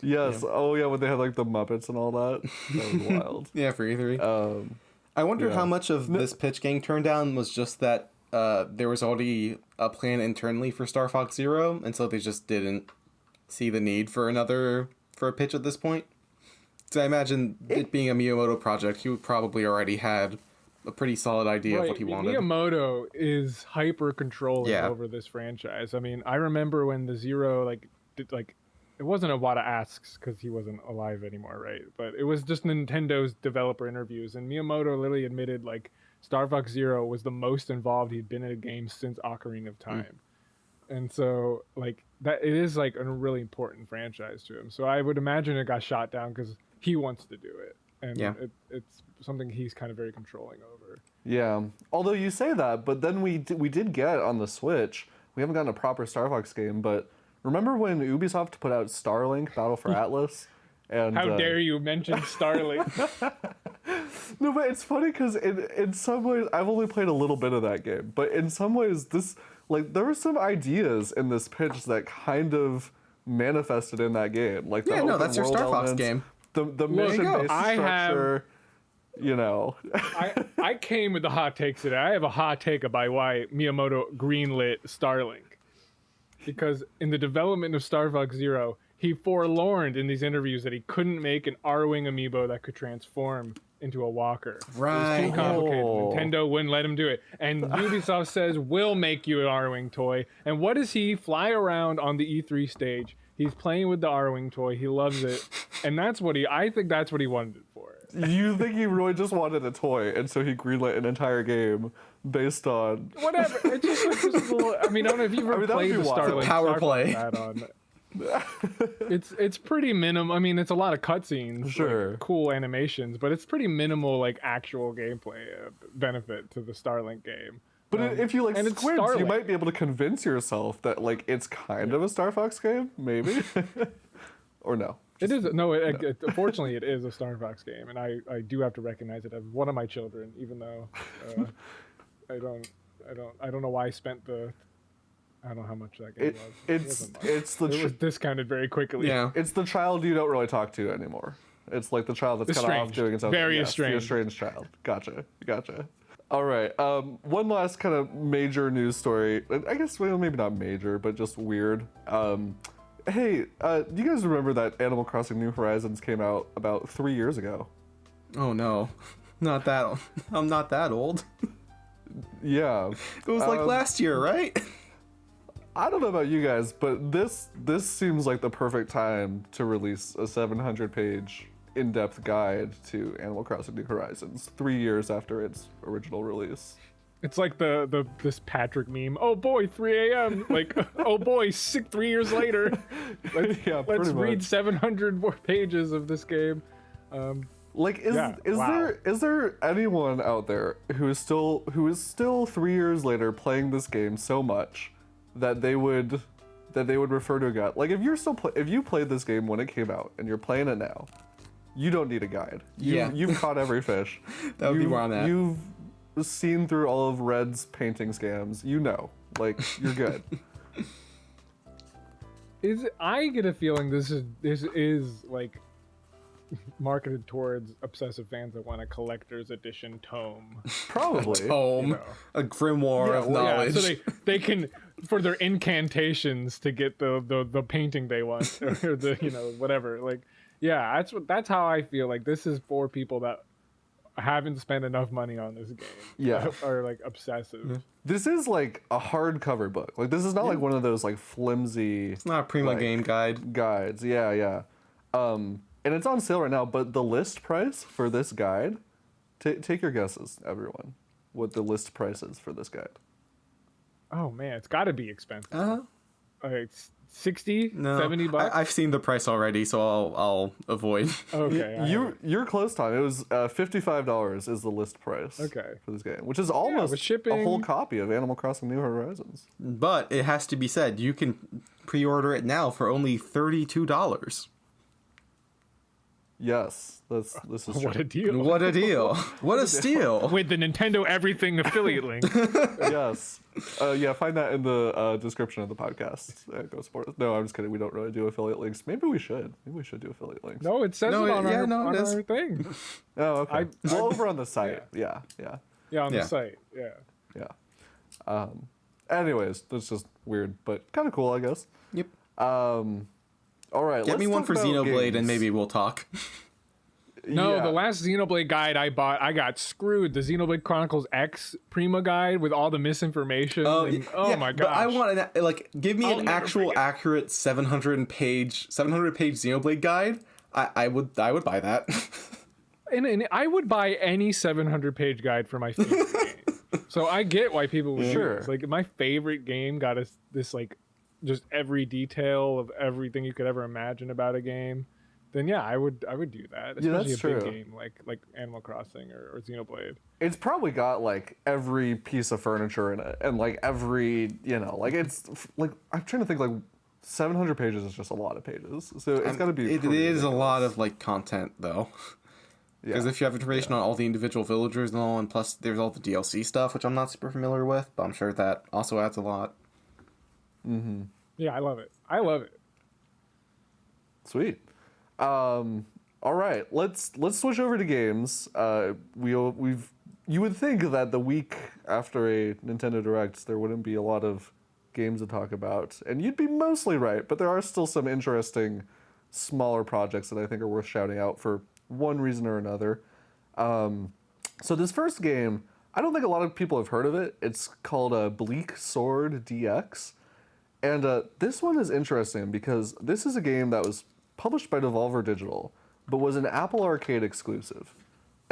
Yes. Yeah. Oh, yeah. When they had like the Muppets and all that. That was wild. Yeah, for E3. I wonder how much of this pitch getting turned down was just that there was already a plan internally for Star Fox Zero, and so they just didn't see the need for a pitch at this point. So I imagine it being a Miyamoto project, he probably already had a pretty solid idea of what he wanted. Miyamoto is hyper controlling over this franchise. I mean, I remember when the Zero it wasn't Iwata Asks because he wasn't alive anymore, right? But it was just Nintendo's developer interviews, and Miyamoto literally admitted like Star Fox Zero was the most involved he'd been in a game since Ocarina of Time. And so like that, it is like a really important franchise to him. So I would imagine it got shot down because he wants to do it, and it's something he's kind of very controlling over. Yeah, although you say that, but then we did get on the Switch. We haven't gotten a proper Star Fox game, but remember when Ubisoft put out Starlink: Battle for Atlas? And how dare you mention Starlink? No, but it's funny because in some ways I've only played a little bit of that game, but in some ways this like there were some ideas in this pitch that kind of manifested in that game. Like the open that's your world Star Fox elements, game. The mission-based structure. You know, I came with the hot takes today. I have a hot take about why Miyamoto greenlit Starlink, because in the development of Star Fox Zero, he forlorned in these interviews that he couldn't make an R-wing amiibo that could transform into a walker. Right. It was too complicated. Nintendo wouldn't let him do it. And Ubisoft says, we'll make you an R-wing toy. And what does he fly around on the E3 stage? He's playing with the R-wing toy. He loves it. And I think that's what he wanted it for. You think he really just wanted a toy, and so he greenlit an entire game based on whatever. It's just a little. I mean, I don't know if you've ever played the Starlink power play. add-on. It's pretty minimal. I mean, it's a lot of cutscenes, sure, like, cool animations, but it's pretty minimal, like actual gameplay benefit to the Starlink game. But if you like and squids, you might be able to convince yourself that like it's kind of a Star Fox game, maybe, or no. It is unfortunately it is a Star Fox game, and I do have to recognize it as one of my children, even though I don't know why I spent I don't know how much that game was. It was discounted very quickly. Yeah, it's the child you don't really talk to anymore. It's like the child that's kind of off doing its own thing. Very estranged. The estranged child. Gotcha. All right. One last kind of major news story. I guess maybe not major, but just weird. Hey, do you guys remember that Animal Crossing New Horizons came out about 3 years ago? Oh no, not that. I'm not that old. Yeah. It was like last year, right? I don't know about you guys, but this seems like the perfect time to release a 700-page in-depth guide to Animal Crossing New Horizons 3 years after its original release. It's like this Patrick meme. Oh boy, 3 a.m. Like, oh boy, 3 years later. Let's read 700 more pages of this game. Is there anyone out there who is still 3 years later playing this game so much that they would refer to a guide? Like, if you played this game when it came out and you're playing it now, you don't need a guide. You've caught every fish. That would be where I'm at. You've seen through all of Red's painting scams. Like, you're good. I get a feeling this is like marketed towards obsessive fans that want a collector's edition tome. Probably. A tome, a grimoire of knowledge. Yeah, so they can, for their incantations, to get the painting they want, or the whatever. Like, yeah, that's how I feel. Like, this is for people that haven't spent enough money on this game. Yeah. Are like obsessive. Yeah. This is like a hardcover book. Like, this is not like one of those like flimsy. It's not a Prima game guide. Guides. Yeah. And it's on sale right now, but the list price for this guide, take your guesses, everyone, what the list price is for this guide. Oh man, it's got to be expensive. Like 60, no, $70. I've seen the price already, so I'll avoid. Okay. You're close, Tom. It was $55 is the list price. Okay. For this game, which is almost shipping, a whole copy of Animal Crossing New Horizons. But it has to be said, you can pre-order it now for only $32. Yes, this is true. What a deal! What a deal! What a steal! With the Nintendo Everything affiliate link. Yes, find that in the description of the podcast. Go support us. No, I'm just kidding. We don't really do affiliate links. Maybe we should. Maybe we should do affiliate links. No, it says it on our thing. Oh, okay. Well, over on the site. Yeah. Yeah, on the site. Yeah. Anyways, that's just weird, but kind of cool, I guess. Yep. All right. Get me one for Xenoblade, and maybe we'll talk. No, Yeah. the last Xenoblade guide I bought, I got screwed. The Xenoblade Chronicles X Prima guide with all the misinformation. Oh, Oh yeah, my but I gosh. want give me I'll an never actual forget. accurate 700 page Xenoblade guide. I would buy that. And I would buy any 700-page guide for my favorite game. So I get why people would do Sure. this. Like, my favorite game got us this, like, just every detail of everything you could ever imagine about a game. Then yeah, I would do that. Yeah, Especially that's a big true. game like Animal Crossing or Xenoblade. It's probably got like every piece of furniture in it, and like every, like like I'm trying to think, like 700 pages is just a lot of pages, so it's got to be. It pretty is a lot ridiculous. of like content though, Yeah. because if you have information on all the individual villagers and all, and plus there's all the DLC stuff, which I'm not super familiar with, but I'm sure that also adds a lot. Yeah, I love it. I love it. Sweet. All right, let's switch over to games. You would think that the week after a Nintendo Direct there wouldn't be a lot of games to talk about, and you'd be mostly right, but there are still some interesting smaller projects that I think are worth shouting out for one reason or another. So this first game, I don't think a lot of people have heard of it. It's called Bleak Sword DX. And this one is interesting because this is a game that was published by Devolver Digital, but was an Apple Arcade exclusive.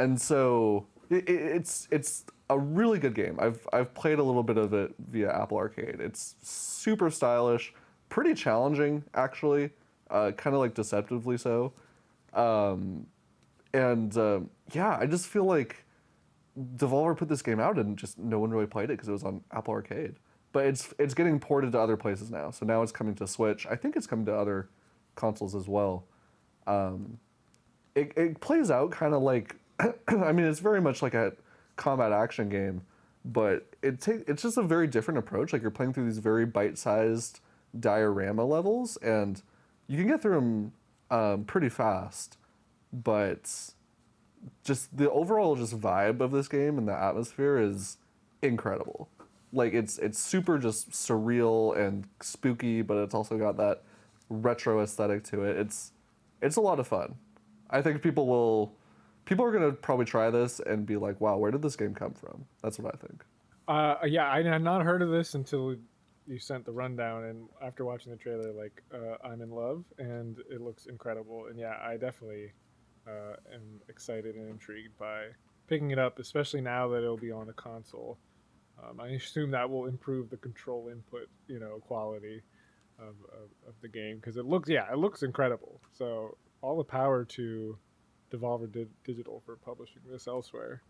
And so it's a really good game. I've played a little bit of it via Apple Arcade. It's super stylish, pretty challenging actually, kind of like deceptively so. Yeah, I just feel like Devolver put this game out and just no one really played it because it was on Apple Arcade. But it's getting ported to other places now. So now it's coming to Switch. I think it's coming to other consoles as well. It plays out kind of like, I mean, it's very much like a combat action game, but it's just a very different approach. Like you're playing through these very bite-sized diorama levels, and you can get through them pretty fast. But just the overall just vibe of this game and the atmosphere is incredible. Like it's super just surreal and spooky, but it's also got that retro aesthetic to it. It's a lot of fun. I think people are gonna probably try this and be like, wow, where did this game come from? That's what I think. Yeah, I had not heard of this until you sent the rundown, and after watching the trailer, like, I'm in love, and it looks incredible. And yeah, I definitely am excited and intrigued by picking it up, especially now that it'll be on a console. I assume that will improve the control input, quality of the game, because it looks incredible. So all the power to Devolver Digital for publishing this elsewhere.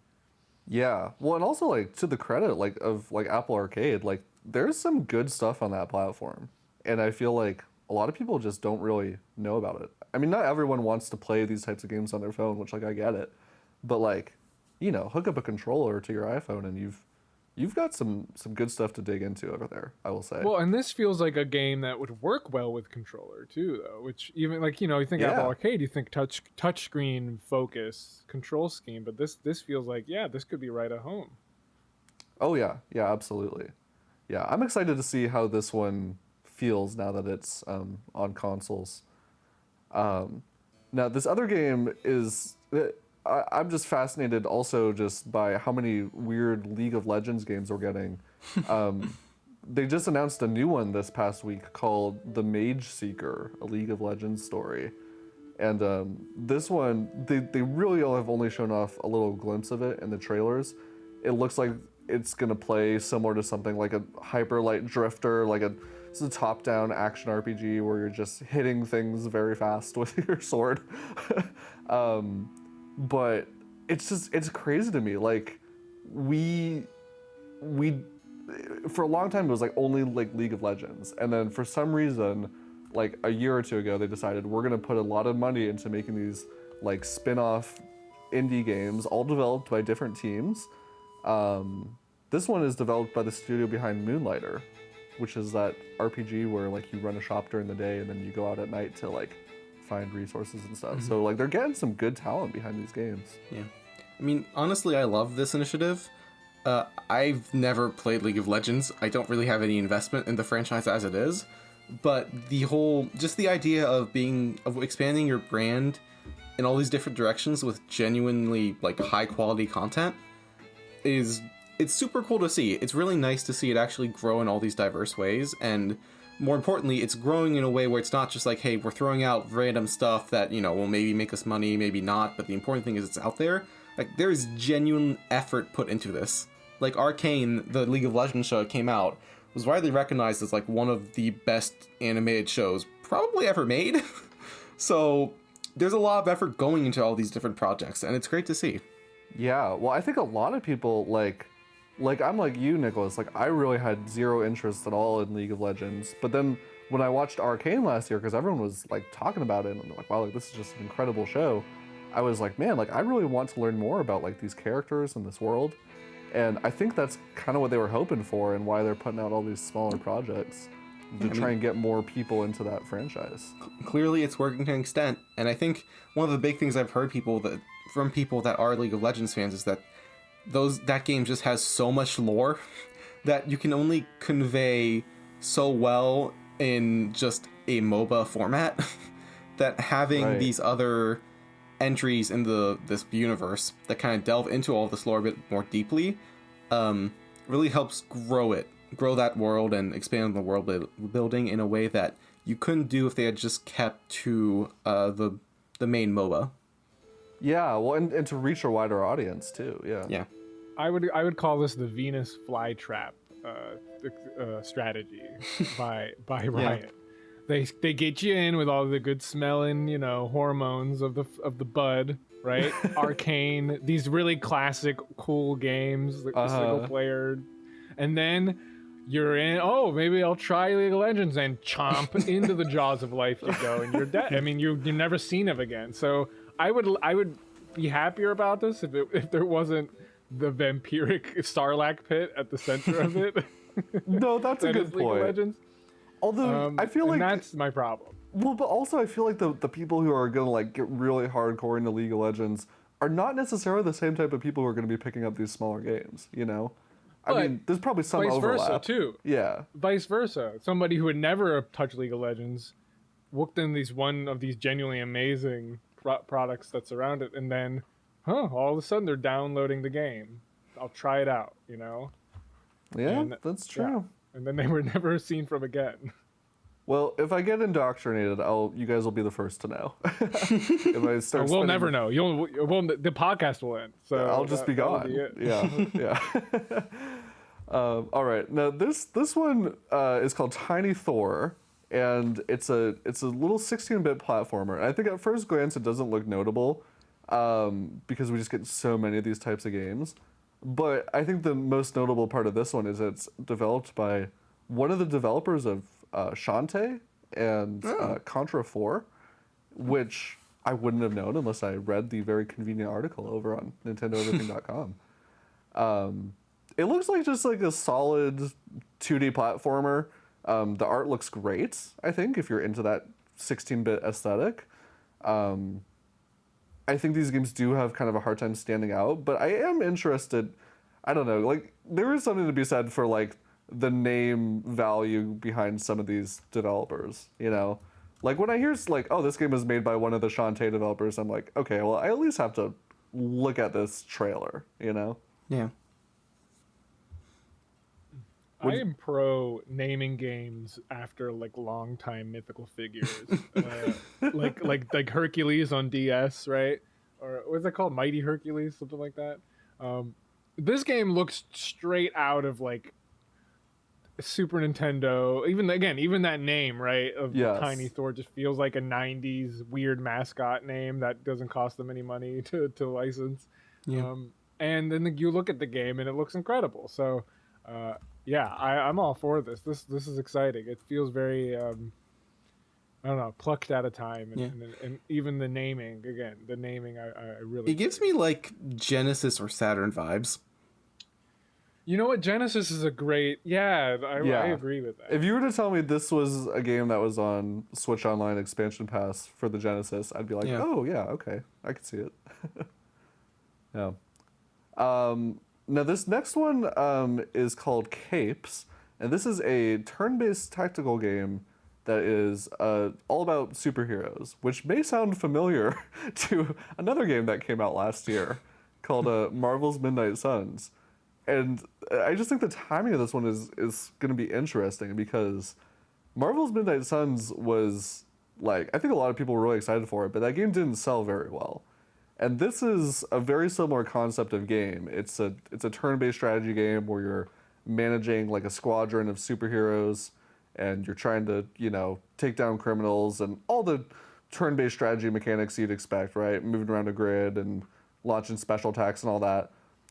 Yeah. Well, and also like to the credit of Apple Arcade, like there's some good stuff on that platform. And I feel like a lot of people just don't really know about it. I mean, not everyone wants to play these types of games on their phone, which like I get it. But like, hook up a controller to your iPhone and you've got some good stuff to dig into over there, I will say. Well, and this feels like a game that would work well with controller too, though. Which even like you think Yeah. Apple Arcade, you think touchscreen focus control scheme, but this feels like this could be right at home. Oh yeah, absolutely. Yeah, I'm excited to see how this one feels now that it's on consoles. Now this other game is. I'm just fascinated also just by how many weird League of Legends games we're getting. They just announced a new one this past week called The Mageseeker, a League of Legends story. And this one, they really have only shown off a little glimpse of it in the trailers. It looks like it's going to play similar to something like a Hyper Light Drifter, it's a top-down action RPG where you're just hitting things very fast with your sword. But it's crazy to me. Like we for a long time it was like only like League of Legends, and then for some reason like a year or two ago they decided we're gonna put a lot of money into making these like spin-off indie games, all developed by different teams. This one is developed by the studio behind Moonlighter, which is that RPG where like you run a shop during the day and then you go out at night to like find resources and stuff. So like they're getting some good talent behind these games. Yeah. I mean, honestly, I love this initiative. I've never played League of Legends. I don't really have any investment in the franchise as it is. But the idea of expanding your brand in all these different directions with genuinely like high quality content it's super cool to see. It's really nice to see it actually grow in all these diverse ways, and more importantly, it's growing in a way where it's not just like, hey, we're throwing out random stuff that, you know, will maybe make us money, maybe not, but the important thing is it's out there. Like, there is genuine effort put into this. Like, Arcane, the League of Legends show that came out, was widely recognized as, like, one of the best animated shows probably ever made. So, there's a lot of effort going into all these different projects, and it's great to see. Yeah, well, I think a lot of people, like I'm like you, Nicholas, like, I really had zero interest at all in League of Legends, but then when I watched Arcane last year, because everyone was, like, talking about it, and they're like, wow, like, this is just an incredible show, I was like, man, like, I really want to learn more about, like, these characters and this world, and I think that's kind of what they were hoping for, and why they're putting out all these smaller projects, to try and get more people into that franchise. Clearly it's working to an extent, and I think one of the big things I've heard from people that are League of Legends fans is that that game just has so much lore that you can only convey so well in just a MOBA format that having these other entries in this universe that kind of delve into all this lore a bit more deeply really helps grow that world and expand the world building in a way that you couldn't do if they had just kept to the main MOBA. Yeah, well, and to reach a wider audience too. Yeah. I would call this the Venus flytrap strategy by Riot. They get you in with all the good smelling, you know, hormones of the bud, right? Arcane, these really classic cool games, like single player, and then you're in. Oh, maybe I'll try League of Legends, and chomp into the jaws of life you go, and you're dead. I mean, you're never seen of again. So I would be happier about this if there wasn't the vampiric Sarlacc pit at the center of it. No, that's a good League point. of Legends. Although I feel like that's my problem. Well, but also I feel like the people who are gonna like get really hardcore into League of Legends are not necessarily the same type of people who are gonna be picking up these smaller games. You know, I mean, there's probably some vice overlap versa too. Yeah, vice versa. Somebody who would never touch League of Legends looked in one of these genuinely amazing products that surround it, and then, all of a sudden they're downloading the game. I'll try it out, you know? Yeah, that's true. Yeah. And then they were never seen from again. Well, if I get indoctrinated, you guys will be the first to know. If I start, we'll never know. The podcast will end. So I'll just be gone. Yeah. All right. Now this one is called Tiny Thor, and it's a little 16-bit platformer. And I think at first glance it doesn't look notable, because we just get so many of these types of games. But I think the most notable part of this one is it's developed by one of the developers of Shantae and Contra 4, which I wouldn't have known unless I read the very convenient article over on NintendoEverything.com. It looks like just like a solid 2D platformer. The art looks great, I think, if you're into that 16-bit aesthetic. I think these games do have kind of a hard time standing out, but I am interested. I don't know, like, there is something to be said for, like, the name value behind some of these developers, you know? Like, when I hear, like, oh, this game is made by one of the Shantae developers, I'm like, okay, well, I at least have to look at this trailer, you know? Yeah. I am pro naming games after like long-time mythical figures, like Hercules on DS, right? Or what's it called, Mighty Hercules, something like that. This game looks straight out of like Super Nintendo. Even that name, right, of Tiny Thor just feels like a '90s weird mascot name that doesn't cost them any money to license. Yeah. And then you look at the game and it looks incredible. So. Yeah, I'm all for this. This is exciting. It feels very, I don't know, plucked out of time. And even the naming, I really... It gives me, like, Genesis or Saturn vibes. You know what? Genesis is a great... Yeah, I agree with that. If you were to tell me this was a game that was on Switch Online Expansion Pass for the Genesis, I'd be like, oh, yeah, okay. I can see it. Yeah. Now, this next one is called Capes, and this is a turn-based tactical game that is all about superheroes, which may sound familiar to another game that came out last year called Marvel's Midnight Suns. And I just think the timing of this one is going to be interesting because Marvel's Midnight Suns was like, I think a lot of people were really excited for it, but that game didn't sell very well. And this is a very similar concept of game. It's a turn-based strategy game where you're managing like a squadron of superheroes and you're trying to, take down criminals and all the turn-based strategy mechanics you'd expect, right? Moving around a grid and launching special attacks and all that.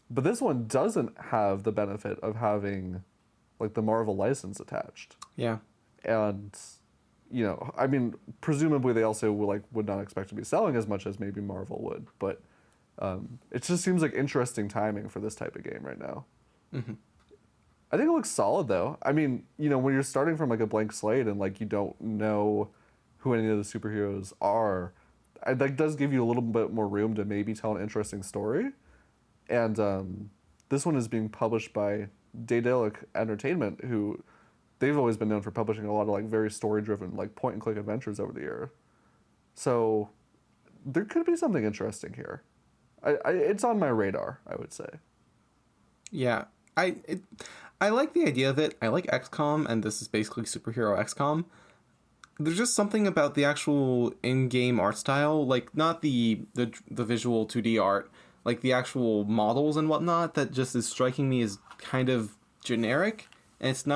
But this one doesn't have the benefit of having like the Marvel license attached. Yeah. And I mean, presumably they also would not expect to be selling as much as maybe Marvel would, but it just seems like interesting timing for this type of game right now. Mm-hmm. I think it looks solid though. I mean, when you're starting from like a blank slate and like you don't know who any of the superheroes are, that does give you a little bit more room to maybe tell an interesting story. And this one is being published by Daedalic Entertainment, who they've always been known for publishing a lot of like very story-driven like point-and-click adventures over the year. So there could be something interesting here. It's on my radar, I would say. Yeah, I like the idea of it. I like XCOM, and this is basically superhero XCOM. There's just something about the actual in-game art style, like not the visual 2D art, like the actual models and whatnot, that just is striking me as kind of generic, and it's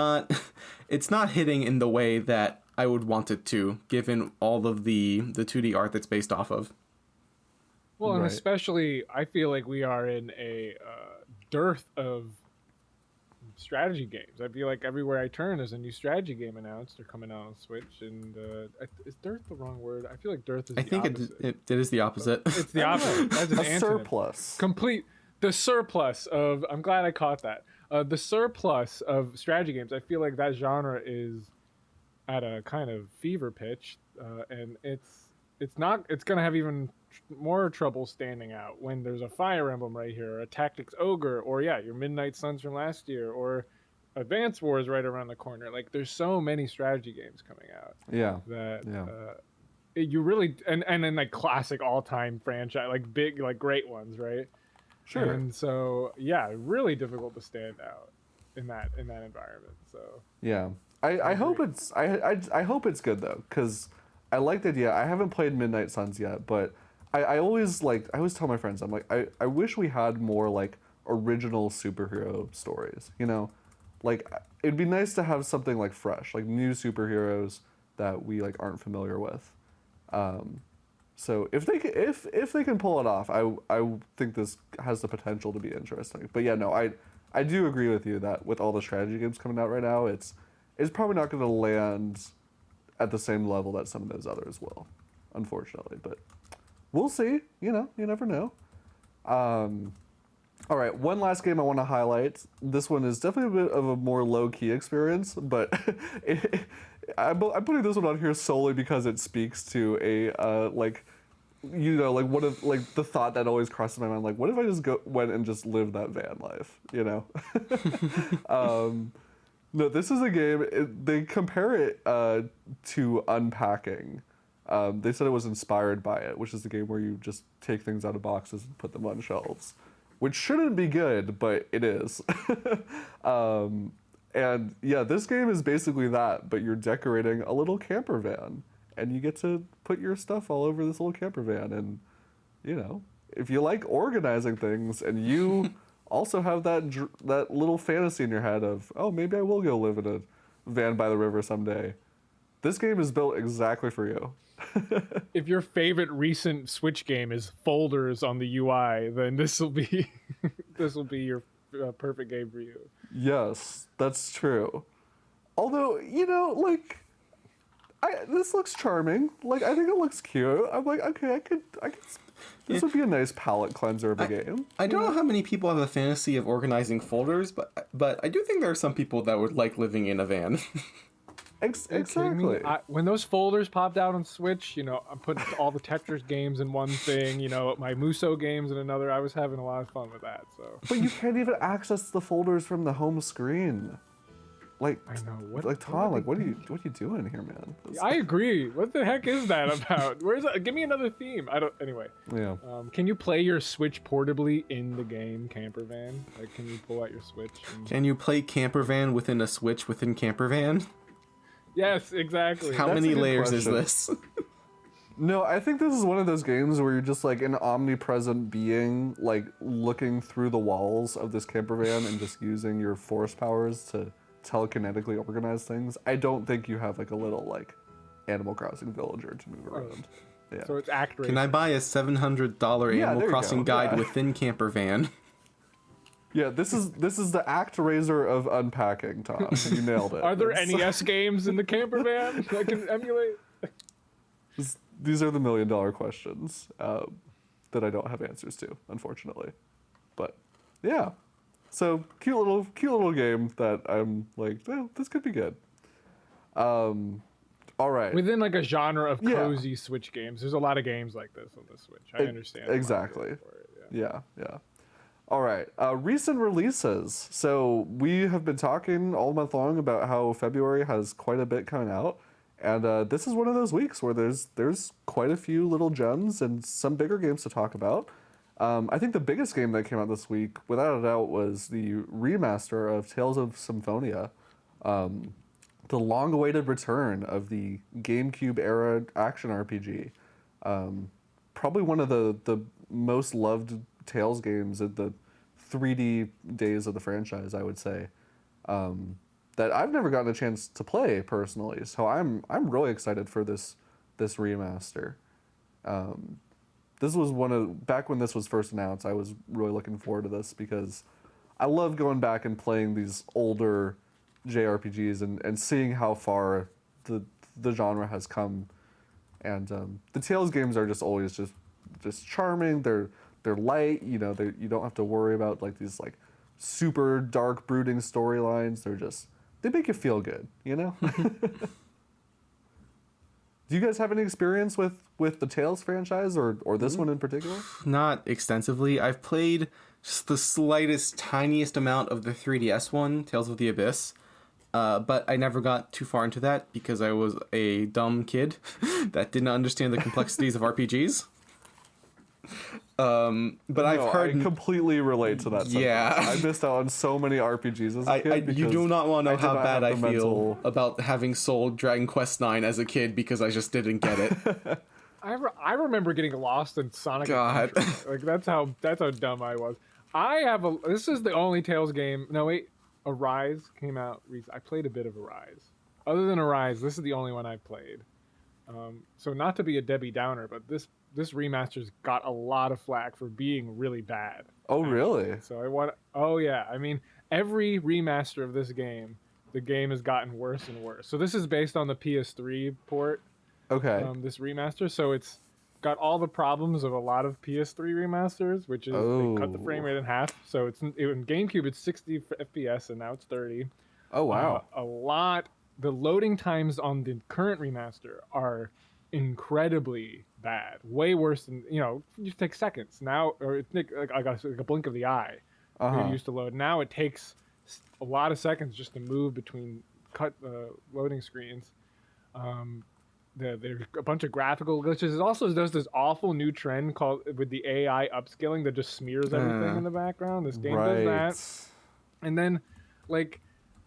not hitting in the way that I would want it to, given all of the 2D art that's based off of. Well, and Right. especially, I feel like we are in a dearth of strategy games. I feel like everywhere I turn, there's a new strategy game announced. They're coming out on Switch, and is dearth the wrong word? I feel like dearth is I the think opposite. it is the opposite. It's the opposite. That's an A antonym. surplus. The surplus of, I'm glad I caught that. The surplus of strategy games. I feel like that genre is at a kind of fever pitch, and it's gonna have even more trouble standing out when there's a Fire Emblem right here, or a Tactics Ogre, or your Midnight Suns from last year, or Advance Wars right around the corner. Like, there's so many strategy games coming out Yeah. that Yeah. you really, and then like classic all-time franchise, like big, like great ones, right? Sure. And so really difficult to stand out in that environment. So Yeah. I hope it's I hope it's good though, because I like the idea. I haven't played Midnight Suns yet, but I always tell my friends, I'm like, I wish we had more like original superhero stories, Like, it'd be nice to have something like fresh, like new superheroes that we like aren't familiar with. So if they can pull it off, I think this has the potential to be interesting. But yeah, no, I do agree with you that with all the strategy games coming out right now, it's probably not going to land at the same level that some of those others will, unfortunately. But we'll see. You never know. All right, one last game I want to highlight. This one is definitely a bit of a more low-key experience, but I'm putting this one on here solely because it speaks to a one of like the thought that always crosses my mind, like, what if I just went and just lived that van life, No, this is a game. They compare it to Unpacking. They said it was inspired by it, which is the game where you just take things out of boxes and put them on shelves, which shouldn't be good, but it is. And yeah, this game is basically that, but you're decorating a little camper van, and you get to put your stuff all over this little camper van. And, if you like organizing things and you also have that little fantasy in your head of, oh, maybe I will go live in a van by the river someday, this game is built exactly for you. if your favorite recent Switch game is folders on the UI, then this will be your perfect game for you. Yes, that's true. Although, this looks charming. Like, I think it looks cute. I'm like, okay, I could. This would be a nice palate cleanser of a game. I don't know how many people have a fantasy of organizing folders, but I do think there are some people that would like living in a van. Exactly. When those folders popped out on Switch, I'm putting all the Tetris games in one thing, my Muso games in another. I was having a lot of fun with that. So, But you can't even access the folders from the home screen. like, I know what. like Tom, like, what are you doing here, man? I agree. What the heck is that about? Where's that? Give me another theme. I don't. Anyway. Yeah. Can you play your Switch portably in the game Camper Van? Like, can you pull out your Switch? Can you play Camper Van within a Switch within Camper Van? Yes, exactly. How many layers is this? No, I think this is one of those games where you're just like an omnipresent being, like looking through the walls of this camper van and just using your force powers to telekinetically organize things. I don't think you have like a little like Animal Crossing villager to move around. Yeah. So it's act Can I buy a $700 Yeah, Animal there you Crossing go. guide Yeah. within Camper Van? Yeah, this is the ActRaiser of unpacking, Tom. You nailed it. Are there It's- NES games in the camper van that can emulate? These are the $1 million questions that I don't have answers to, unfortunately. But yeah, so cute little game that I'm like, well, this could be good. All right. Within like a genre of Yeah. cozy Switch games, there's a lot of games like this on the Switch. I understand. the market Exactly. for it, yeah. Yeah. All right. Recent releases. So we have been talking all month long about how February has quite a bit coming out. And this is one of those weeks where there's quite a few little gems and some bigger games to talk about. I think the biggest game that came out this week, without a doubt, was the remaster of Tales of Symphonia, the long-awaited return of the GameCube era action RPG. Probably one of the most loved Tales games at the 3D days of the franchise, I would say. That I've never gotten a chance to play personally, so I'm really excited for this remaster. This was back when this was first announced. I was really looking forward to this because I love going back and playing these older JRPGs and seeing how far the genre has come. And the Tales games are just always just charming. They're light. You you don't have to worry about like these like super dark brooding storylines. They make you feel good, Do you guys have any experience with the Tales franchise or this one in particular? Not extensively. I've played just the slightest, tiniest amount of the 3DS one, Tales of the Abyss. But I never got too far into that because I was a dumb kid that didn't understand the complexities of RPGs. But I've heard... I completely relate to that sentiment. Yeah. I missed out on so many RPGs as a kid. You do not want to know did how not bad have I the feel mental- about having sold Dragon Quest IX as a kid because I just didn't get it. I remember getting lost in Sonic God. Adventure. Like that's how dumb I was. This is the only Tales game. No wait, Arise came out recently. I played a bit of Arise. Other than Arise, this is the only one I played. So not to be a Debbie Downer, but this remaster's got a lot of flack for being really bad. Oh, really? So oh yeah, I mean every remaster of this game, the game has gotten worse and worse. So this is based on the PS3 port. Okay. This remaster, so it's got all the problems of a lot of PS3 remasters, which is they cut the frame rate in half. So in GameCube it's 60 FPS and now it's 30. Oh, wow. The loading times on the current remaster are incredibly bad, way worse than just take seconds now, or it take like a blink of the eye. It used to load. Now it takes a lot of seconds just to move between loading screens. There's a bunch of graphical glitches. It also does this awful new trend called with the AI upscaling that just smears everything in the background. This game does that. And then, like,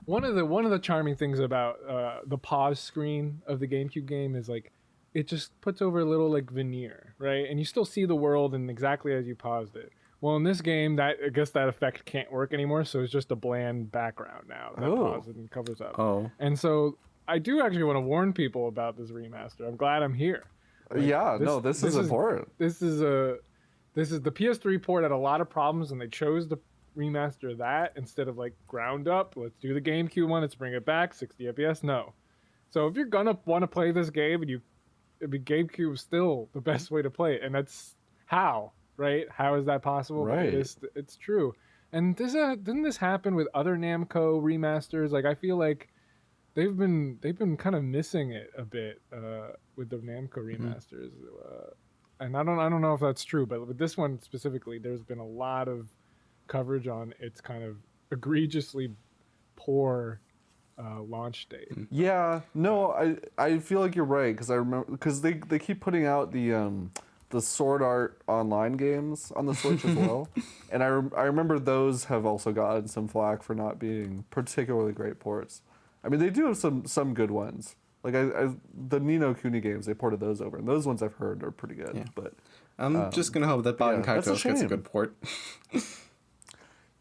one of the charming things about the pause screen of the GameCube game is like it just puts over a little like veneer, right? And you still see the world and exactly as you paused it. Well, in this game, I guess that effect can't work anymore, so it's just a bland background now that pauses and covers up. Oh. And so I do actually want to warn people about this remaster. I'm glad I'm here. Like, this is important. This is the PS3 port had a lot of problems, and they chose to remaster that instead of like ground up. Let's do the GameCube one. Let's bring it back 60 FPS. No. So if you're gonna want to play this game, GameCube is still the best way to play it, and that's how. Right? How is that possible? Right. It's true. And didn't this happen with other Namco remasters? Like I feel like they've been kind of missing it a bit with the Namco remasters. And I don't know if that's true, but with this one specifically, there's been a lot of coverage on its kind of egregiously poor launch date. Yeah, no, I feel like you're right because I remember because they keep putting out the Sword Art online games on the Switch as well, and I remember those have also gotten some flack for not being particularly great ports. I mean, they do have some good ones. Like the Ni no Kuni games, they ported those over, and those ones I've heard are pretty good. Yeah. But I'm just gonna hope that Baten that's a Kaitos gets a shame. good port.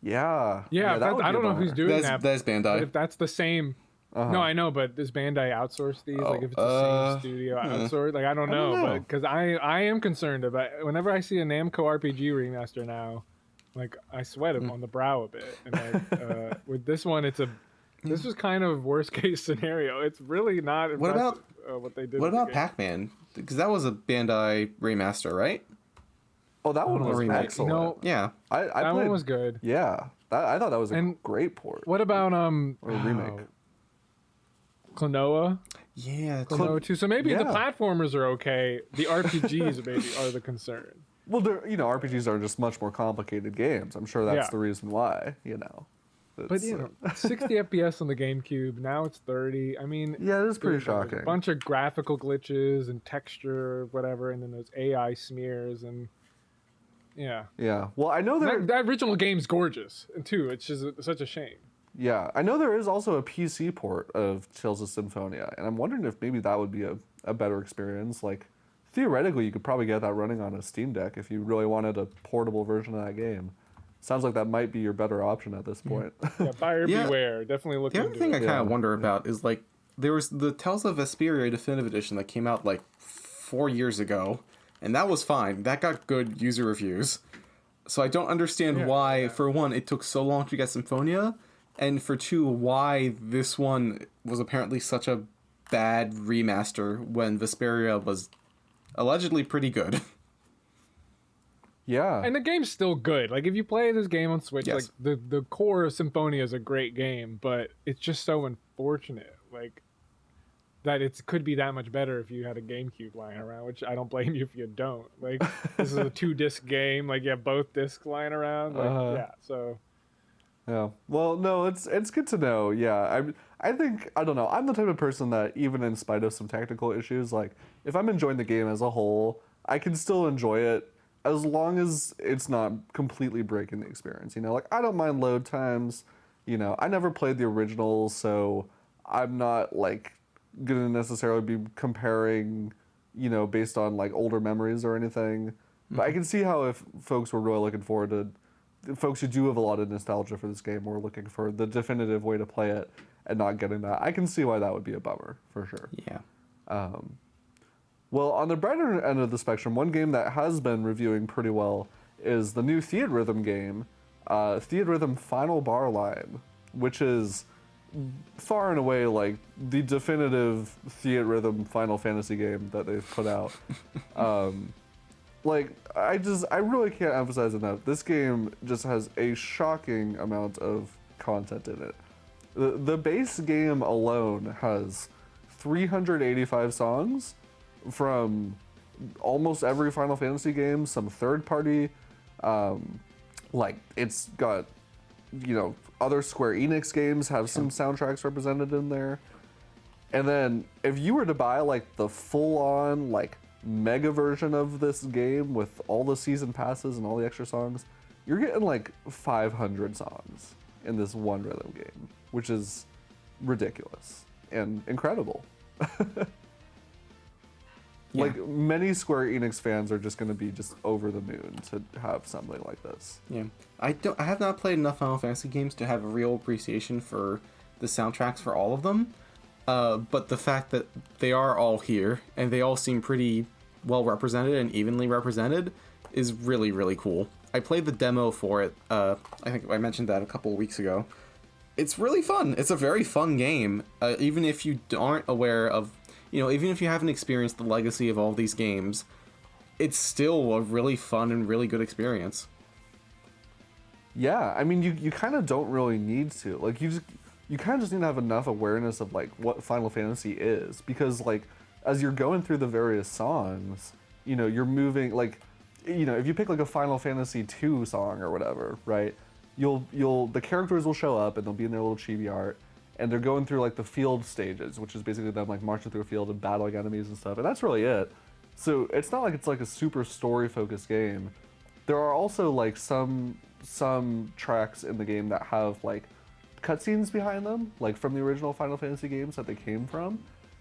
yeah, Yeah, that would I be a don't know who's bummer. doing That's that. But Bandai. if that's the same, no, I know, but does Bandai outsource these? Like, if it's the Oh, same studio outsourced, like I don't know, know. but because I am concerned about whenever I see a Namco RPG remaster now, like I sweat on the brow a bit, and like with this one, this was kind of worst case scenario. It's really not impressive what they did. What with the about game. Pac-Man? Because that was a Bandai remaster, right? Oh, that one was remake. excellent. No, Yeah. I that played, one was good. Yeah, I thought that was a And great port. What about Or remake. Klonoa? Yeah. Klonoa 2. So maybe the yeah. platformers are okay. The RPGs maybe are the concern. Well, RPGs are just much more complicated games. I'm sure that's Yeah. the reason why. But It's, 60 FPS on the GameCube. Now it's 30. I mean, yeah, it is pretty there's shocking. a bunch of graphical glitches and texture, whatever, and then there's AI smears and yeah. Yeah. Well, I know That original game's gorgeous, and too. It's just such a shame. Yeah, I know there is also a PC port of Tales of Symphonia, and I'm wondering if maybe that would be a better experience. Like, theoretically, you could probably get that running on a Steam Deck if you really wanted a portable version of that game. Sounds like that might be your better option at this point. Yeah, buyer Yeah. beware. Definitely look The other into thing it. I kind of Yeah. wonder about is like there was the Tales of Vesperia Definitive Edition that came out like 4 years ago, and that was fine. That got good user reviews. So I don't understand why, for one, it took so long to get Symphonia, and for two, why this one was apparently such a bad remaster when Vesperia was allegedly pretty good. Yeah. And the game's still good. Like if you play this game on Switch, Yes. like the core of Symphonia is a great game, but it's just so unfortunate, like that it could be that much better if you had a GameCube lying around. Which I don't blame you if you don't. Like this is a 2-disc game. Like you have both discs lying around. Like yeah, so. Yeah. Well, no, it's good to know. Yeah. I think I don't know. I'm the type of person that even in spite of some technical issues, like if I'm enjoying the game as a whole, I can still enjoy it as long as it's not completely breaking the experience. Like I don't mind load times. I never played the original, so I'm not like gonna necessarily be comparing, based on like older memories or anything. But I can see how if folks were really looking forward to, folks who do have a lot of nostalgia for this game were looking for the definitive way to play it and not getting that. I can see why that would be a bummer for sure. Yeah. Well, on the brighter end of the spectrum, one game that has been reviewing pretty well is the new Theatrhythm game, Theatrhythm Final Bar Line, which is far and away like the definitive Theatrhythm Final Fantasy game that they've put out. I really can't emphasize enough. This game just has a shocking amount of content in it. The base game alone has 385 songs from almost every Final Fantasy game, some third party. It's got, other Square Enix games have some soundtracks represented in there. And then if you were to buy like the full on like mega version of this game with all the season passes and all the extra songs, you're getting like 500 songs in this one rhythm game, which is ridiculous and incredible. Yeah. Like many Square Enix fans are just going to be just over the moon to have something like this. Yeah. I have not played enough Final Fantasy games to have a real appreciation for the soundtracks for all of them. But the fact that they are all here and they all seem pretty well represented and evenly represented is really, really cool. I played the demo for it. I think I mentioned that a couple of weeks ago. It's really fun. It's a very fun game. Even if you aren't aware of, even if you haven't experienced the legacy of all these games, it's still a really fun and really good experience. Yeah, I mean, you kind of don't really need to. Like, you kind of just need to have enough awareness of, like, what Final Fantasy is. Because, like, as you're going through the various songs, you're moving, like, if you pick, like, a Final Fantasy 2 song or whatever, right? The characters will show up and they'll be in their little chibi art. and they're going through like the field stages, which is basically them like marching through a field and battling enemies and stuff, and that's really it. So it's not like it's like a super story focused game. There are also like some tracks in the game that have like cutscenes behind them, like from the original Final Fantasy games that they came from.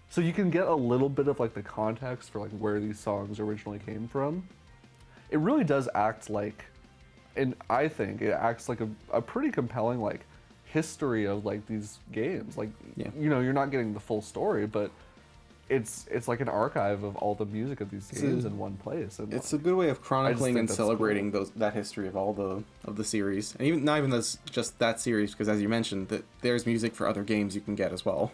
So you can get a little bit of like the context for like where these songs originally came from. It really does act like, and I think it acts like a pretty compelling like history of like these games. Like, you know, you're not getting the full story, but it's like an archive of all the music of these games in one place. And it's a good way of chronicling and celebrating cool. that history of all the series, and even not even just that series, because as you mentioned, that there's music for other games you can get as well.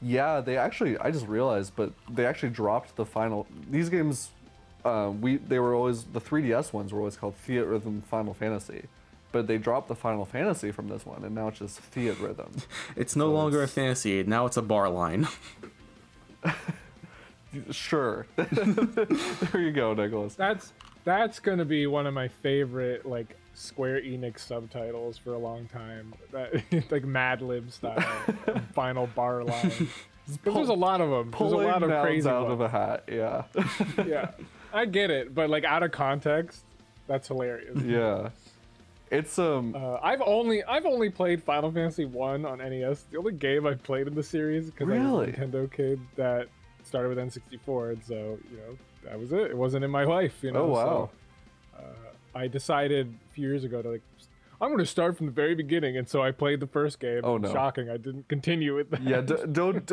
Yeah, I just realized, but they actually dropped the final. These games, they were always, the 3DS ones were always called Theatrhythm Final Fantasy, but they dropped the Final Fantasy from this one, and now it's just Theatrhythm. It's no longer a fantasy aid, now it's a bar line. Sure. There you go, Nicholas. That's gonna be one of my favorite like Square Enix subtitles for a long time. That like Mad Lib style final bar line. Because there's a lot of them. There's a lot of crazy out ones. of a hat. Yeah. Yeah, I get it, but like out of context, that's hilarious. Yeah. It's I've only played Final Fantasy 1 on NES. The only game I've played in the series because I was a Nintendo kid that started with N64, and so you know that was it. It wasn't in my life, you know. Oh wow. So, I decided a few years ago to like, I'm going to start from the very beginning, and so I played the first game. Oh no! Shocking, I didn't continue with that. Yeah, don't.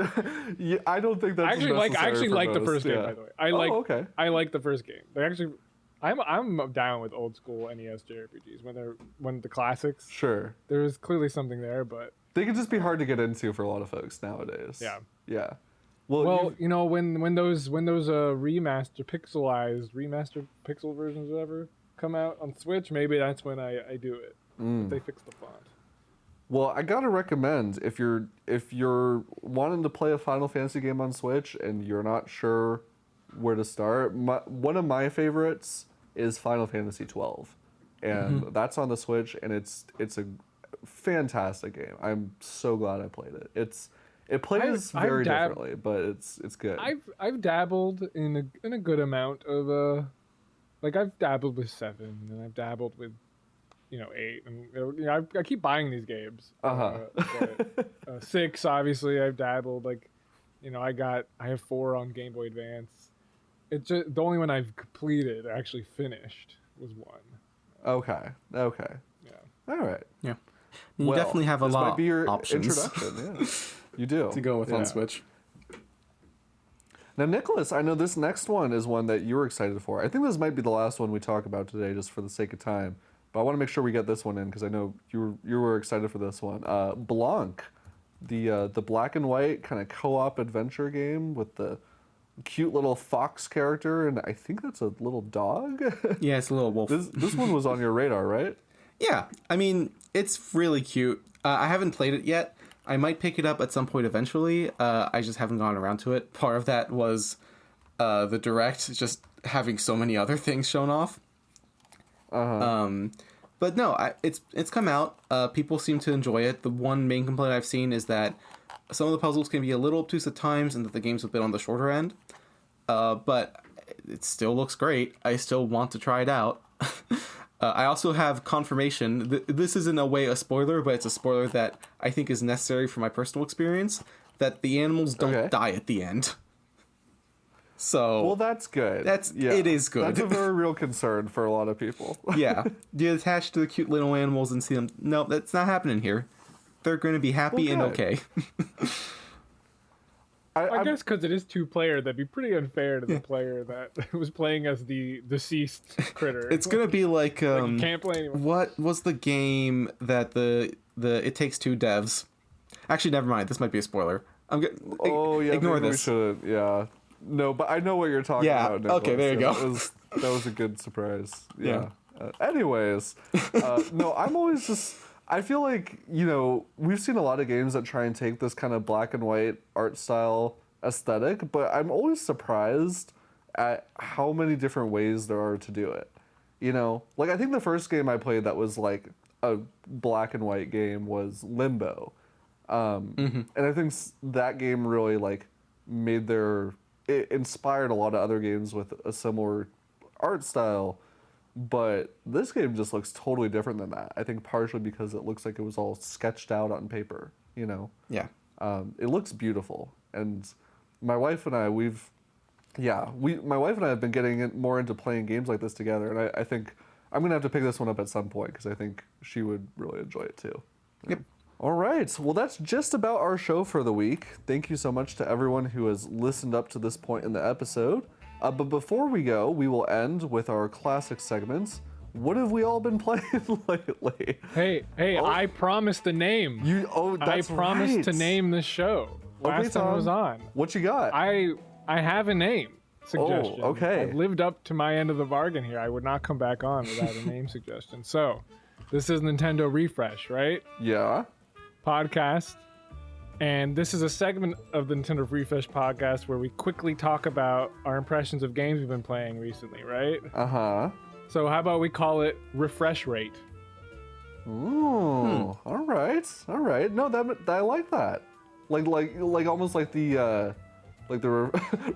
Yeah, I don't think that's I actually like the first game, by the way. I like the first game. They actually. I'm down with old school NES JRPGs when the classics. Sure. There's clearly something there, but they can just be hard to get into for a lot of folks nowadays. Yeah. Yeah. Well, you know, when those remaster pixel versions or whatever come out on Switch, maybe that's when I do it. If they fix the font. Well, I gotta recommend if you're wanting to play a Final Fantasy game on Switch and you're not sure where to start, one of my favorites is Final Fantasy 12, and that's on the Switch, and it's a fantastic game. I'm so glad I played it. It plays very differently, but it's good. I've dabbled in a good amount of like I've dabbled with 7 and I've dabbled with 8, and you know, I keep buying these games. But, 6 obviously I've dabbled, like you know I have 4 on Game Boy Advance. It's just the only one I've completed, actually finished, was 1. Okay. Yeah. All right. Yeah. You definitely have a lot might be your options. Introduction. Yeah. You do. To go with on Switch. Now, Nicholas, I know this next one is one that you're excited for. I think this might be the last one we talk about today, just for the sake of time. But I want to make sure we get this one in because I know you were excited for this one. Blanc, the black and white kind of co-op adventure game with the cute little fox character, and I think that's a little dog. Yeah, it's a little wolf. This one was on your radar, right? Yeah, I mean, it's really cute. I haven't played it yet. I might pick it up at some point eventually. I just haven't gone around to it. Part of that was the Direct just having so many other things shown off. But no, it's come out. People seem to enjoy it. The one main complaint I've seen is that some of the puzzles can be a little obtuse at times, and that the game's a bit on the shorter end. But it still looks great. I still want to try it out. I also have confirmation. This is in a way a spoiler, but it's a spoiler that I think is necessary for my personal experience, that the animals don't die at the end. So well, that's good. It is good. That's a very real concern for a lot of people. Yeah, you attach to the cute little animals and see them. No, that's not happening here. They're going to be happy and okay. I guess because it is 2-player, that'd be pretty unfair to the player that was playing as the deceased critter. It's going to be like, you can't play anymore. What was the game that the It Takes Two devs? Actually, never mind. This might be a spoiler. Ignore this. Yeah. No, but I know what you're talking about, Nicholas. Okay, there you go. That was a good surprise. Yeah. Anyways, no, I'm always just... I feel like, we've seen a lot of games that try and take this kind of black and white art style aesthetic, but I'm always surprised at how many different ways there are to do it. I think the first game I played that was like a black and white game was Limbo. And I think that game really like it inspired a lot of other games with a similar art style, but this game just looks totally different than that. I think partially because it looks like it was all sketched out on paper, you know? Yeah. It looks beautiful, and my wife and I, my wife and I have been getting more into playing games like this together, and I think I'm gonna have to pick this one up at some point because I think she would really enjoy it too. Yep. All right, well that's just about our show for the week. Thank you so much to everyone who has listened up to this point in the episode. But before we go, we will end with our classic segments. What have we all been playing lately? Hey, I promised a name. That's I promised right. to name this show last time I was on. What you got? I have a name suggestion. Oh, okay. I've lived up to my end of the bargain here. I would not come back on without a name suggestion. So, this is Nintendo Refresh, right? Yeah. Podcast. And this is a segment of the Nintendo Refresh podcast where we quickly talk about our impressions of games we've been playing recently, right? Uh-huh. So how about we call it Refresh Rate? Ooh. All right. No, I like that. Like almost like the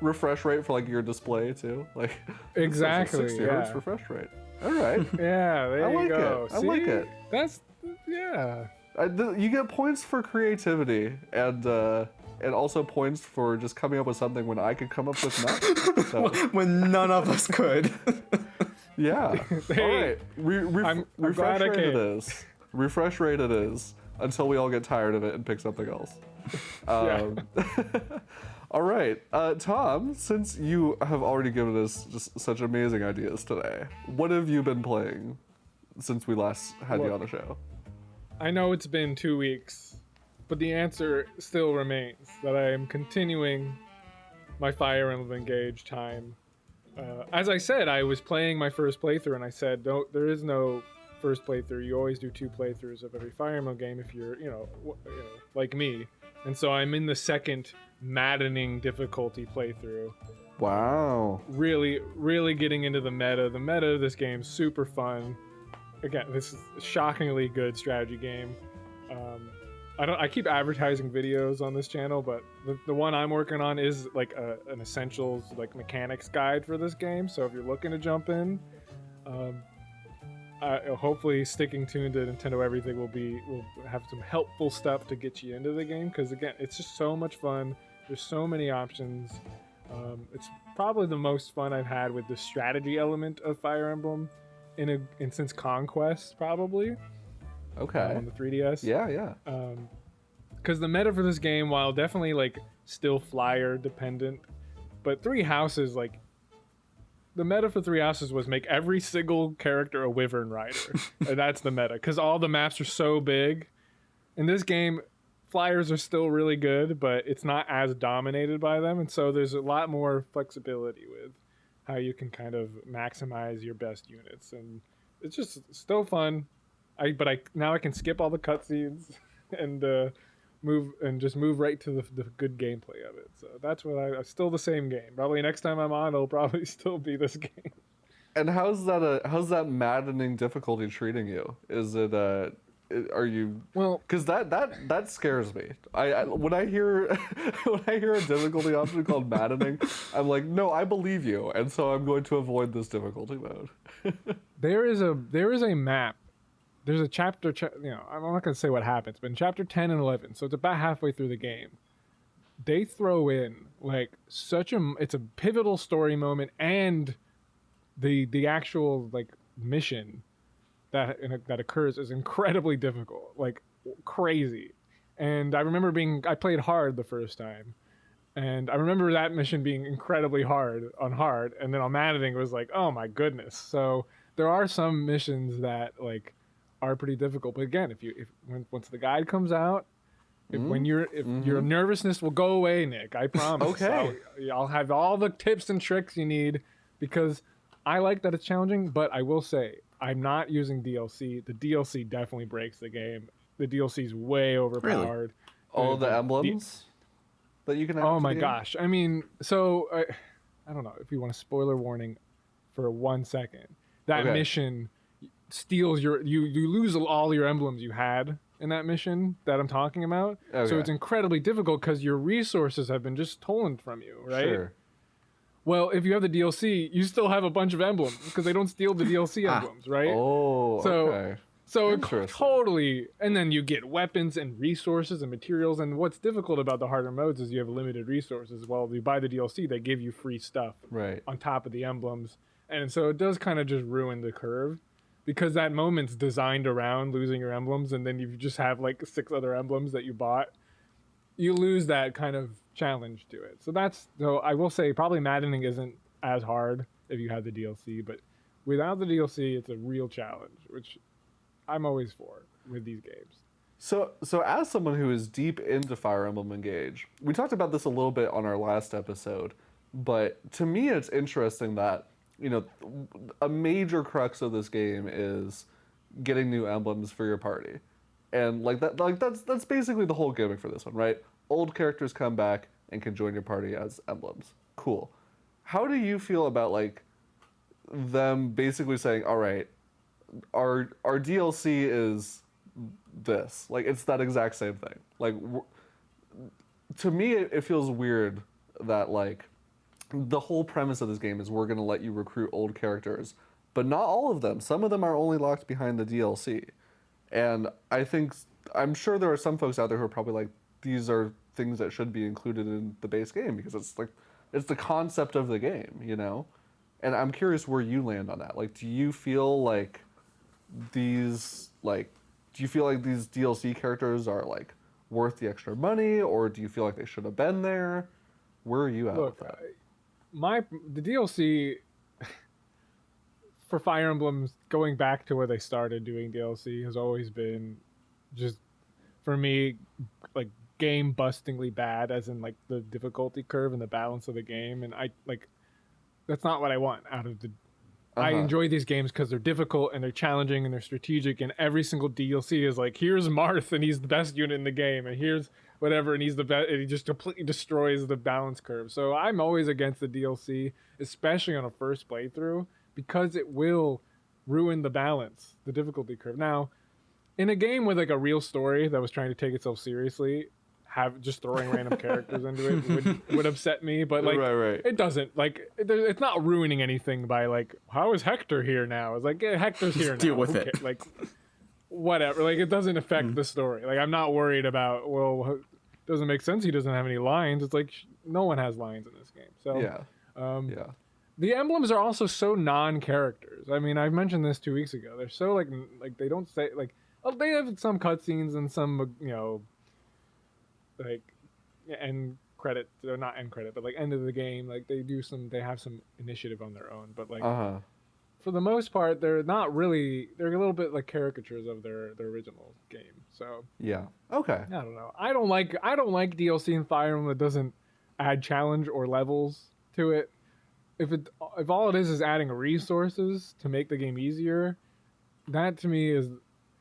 refresh rate for like your display too. Like Exactly. 60 yeah. hertz refresh rate. All right. Yeah. There I you like go. it. I like it. That's yeah. You get points for creativity and also points for just coming up with something when I could come up with nothing. So, When none of us could. yeah. Hey, all right. I'm Refresh glad I rate it came. is. Refresh rate it is until we all get tired of it and pick something else. All right, Tom, since you have already given us just such amazing ideas today, what have you been playing since we last had you on the show? I know it's been 2 weeks, but the answer still remains that I am continuing my Fire Emblem Engage time. As I said, I was playing my first playthrough, and I said, there is no first playthrough. You always do 2 playthroughs of every Fire Emblem game if you're, like me. And so I'm in the second maddening difficulty playthrough. Wow. Really, really getting into the meta. The meta of this game, super fun. Again, this is a shockingly good strategy game. I keep advertising videos on this channel, but the one I'm working on is like an essentials like mechanics guide for this game. So if you're looking to jump in, hopefully sticking tuned to Nintendo Everything will have some helpful stuff to get you into the game, because again, it's just so much fun. There's so many options. It's probably the most fun I've had with the strategy element of Fire Emblem in since Conquest, probably. Okay. On the 3DS. Yeah. Because the meta for this game, while definitely like still flyer dependent, but Three Houses, like the meta for Three Houses was make every single character a Wyvern Rider. And that's the meta, because all the maps are so big. In this game, flyers are still really good, but it's not as dominated by them, and so there's a lot more flexibility with how you can kind of maximize your best units, and it's just still fun. Now I can skip all the cutscenes and move right to the good gameplay of it. So that's what still the same game. Probably next time I'm on, it'll probably still be this game. And how's that maddening difficulty treating you? Is it are you because that scares me. I when I hear a difficulty option called maddening, I'm like, no, I believe you, and so I'm going to avoid this difficulty mode. There is a map. There's a chapter, I'm not going to say what happens, but in chapter 10 and 11, so it's about halfway through the game, they throw in like it's a pivotal story moment, and the actual like mission that occurs is incredibly difficult, like crazy. And I remember I played hard the first time, and I remember that mission being incredibly hard, and then on maddening it was like, oh my goodness. So there are some missions that like are pretty difficult, but again, once the guide comes out, your nervousness will go away, Nick. I promise. Okay. I'll have all the tips and tricks you need, because I like that it's challenging, but I will say I'm not using DLC. The DLC definitely breaks the game. The DLC is way overpowered. Really? All the emblems that you can have. Oh my gosh. I mean, so I don't know if you want a spoiler warning for 1 second. That mission steals you lose all your emblems you had in that mission that I'm talking about. Okay. So it's incredibly difficult because your resources have been just stolen from you, right? Sure. Well, if you have the DLC, you still have a bunch of emblems because they don't steal the DLC emblems, right? Oh, So- okay. So it Interesting. totally, and then you get weapons and resources and materials. And what's difficult about the harder modes is you have limited resources. Well, you buy the DLC, they give you free stuff Right. on top of the emblems, and so it does kind of just ruin the curve, because that moment's designed around losing your emblems, and then you just have like 6 other emblems that you bought. You lose that kind of challenge to it. So I will say probably maddening isn't as hard if you have the DLC, but without the DLC, it's a real challenge, which I'm always for with these games. So as someone who is deep into Fire Emblem Engage, we talked about this a little bit on our last episode, but to me it's interesting that, you know, a major crux of this game is getting new emblems for your party. And that's basically the whole gimmick for this one, right? Old characters come back and can join your party as emblems. Cool. How do you feel about like them basically saying, all right, our DLC is this, like it's that exact same thing. Like to me it feels weird that like the whole premise of this game is we're going to let you recruit old characters, but not all of them. Some of them are only locked behind the DLC. And I'm sure there are some folks out there who are probably like, these are things that should be included in the base game because it's the concept of the game, you know? And I'm curious where you land on that. Like, do you feel like these DLC characters are like worth the extra money, or do you feel like they should have been there? Where are you at with that? The DLC for Fire Emblems, going back to where they started doing DLC, has always been just, for me, like game bustingly bad, as in like the difficulty curve and the balance of the game. And that's not what I want out of the. I enjoy these games because they're difficult and they're challenging and they're strategic, and every single DLC is like, here's Marth and he's the best unit in the game, and here's whatever and he's the best, and he just completely destroys the balance curve. So I'm always against the DLC, especially on a first playthrough, because it will ruin the balance, the difficulty curve. Now, in a game with like a real story that was trying to take itself seriously, just throwing random characters into it would upset me, but like right. it doesn't, like it's not ruining anything by like, how is Hector here now? It's like, yeah, Hector's here now. Deal with it. Like whatever, like it doesn't affect the story. Like I'm not worried about, well, it doesn't make sense he doesn't have any lines. It's like no one has lines in this game. So yeah. The emblems are also so non-characters. I mean, I mentioned this 2 weeks ago. They're so like they don't say like, oh, they have some cutscenes and some, you know, like end credit, or not end credit, but like end of the game, like they have some initiative on their own, but like for the most part they're not really, they're a little bit like caricatures of their original game. So yeah, okay. I don't know, I don't like DLC in Fire Emblem that doesn't add challenge or levels to it. If all it is adding resources to make the game easier, that to me is,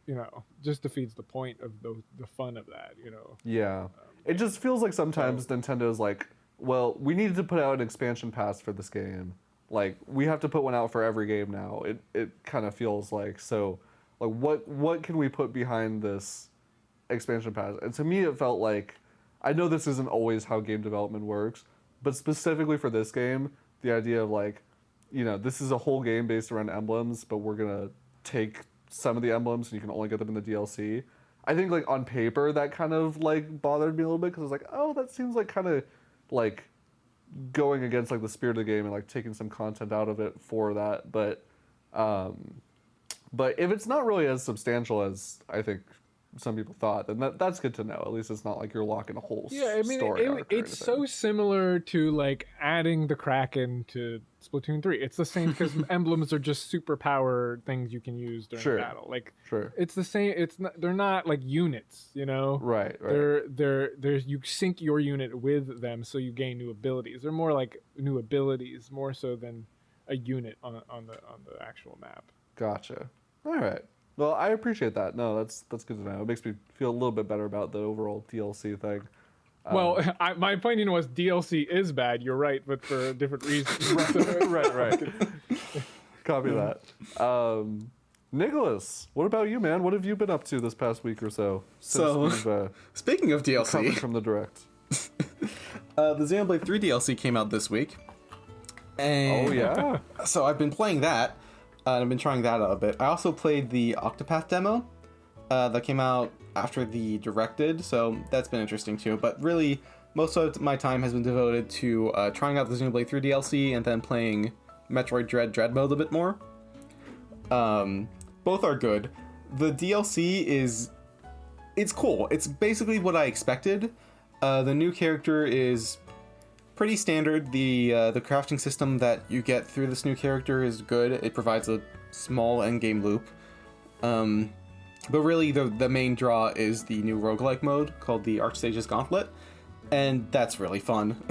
you know, just defeats the point of the fun of that, you know. Yeah. It just feels like sometimes Nintendo's like, well, we needed to put out an expansion pass for this game. Like, we have to put one out for every game now. It kind of feels like, so, like, what can we put behind this expansion pass? And to me, it felt like, I know this isn't always how game development works, but specifically for this game, the idea of like, you know, this is a whole game based around emblems, but we're going to take some of the emblems and you can only get them in the DLC. I think like on paper that kind of like bothered me a little bit, because I was like, oh, that seems like kind of like going against like the spirit of the game and like taking some content out of it for that. But if it's not really as substantial as I think some people thought, then that's good to know. At least it's not like you're locking a whole story arc or it's so anything. similar to like adding the Kraken to Splatoon 3. It's the same, because emblems are just superpower things you can use during battle. Like it's the same. They're not like units, you know. Right. They're you sync your unit with them, so you gain new abilities. They're more like new abilities, more so than a unit on the actual map. Gotcha. All right. Well, I appreciate that. No, that's good to know. It makes me feel a little bit better about the overall DLC thing. Well, my opinion was DLC is bad. You're right, but for different reasons. right. Copy that. Nicholas, what about you, man? What have you been up to this past week or so? So, We've, speaking of recovered DLC, from the direct. the Xenoblade 3 DLC came out this week. And Oh yeah. so I've been playing that, and I've been trying that out a bit. I also played the Octopath demo that came out after the directed, so that's been interesting too. But really, most of my time has been devoted to trying out the Xenoblade 3 DLC and then playing Metroid Dread mode a bit more. Both are good. The DLC it's cool. It's basically what I expected. The new character is pretty standard. The crafting system that you get through this new character is good. It provides a small endgame loop. But really, the main draw is the new roguelike mode called the Archsage's Gauntlet, and that's really fun.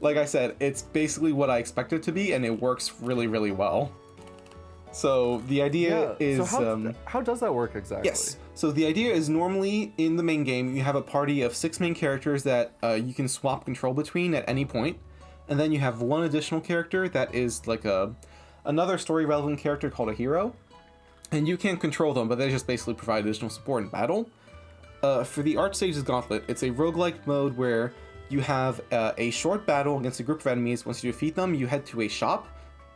Like I said, it's basically what I expected it to be, and it works really, really well. So the idea is... So how does that work exactly? Yes. So the idea is normally in the main game, you have a party of 6 main characters that you can swap control between at any point. And then you have one additional character that is like another story relevant character called a hero. And you can control them, but they just basically provide additional support in battle. For the Archsage's Gauntlet, it's a roguelike mode where you have a short battle against a group of enemies. Once you defeat them, you head to a shop.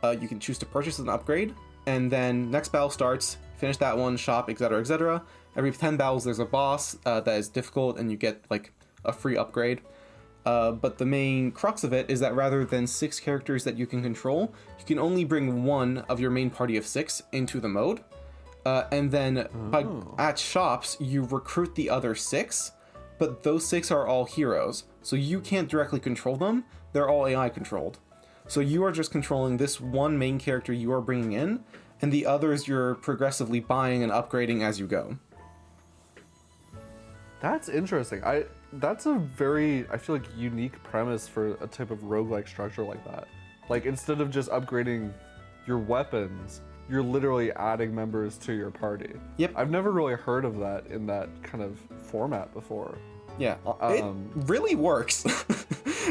You can choose to purchase an upgrade. And then next battle starts, finish that one, shop, etc., etc. Every 10 battles there's a boss that is difficult and you get like a free upgrade. But the main crux of it is that rather than 6 characters that you can control, you can only bring one of your main party of 6 into the mode. And then at shops, you recruit the other 6, but those 6 are all heroes. So you can't directly control them, they're all AI controlled. So you are just controlling this one main character you are bringing in, and the others you're progressively buying and upgrading as you go. That's interesting. That's a very, I feel like, unique premise for a type of roguelike structure like that. Like, instead of just upgrading your weapons, you're literally adding members to your party. Yep. I've never really heard of that in that kind of format before. Yeah, it really works.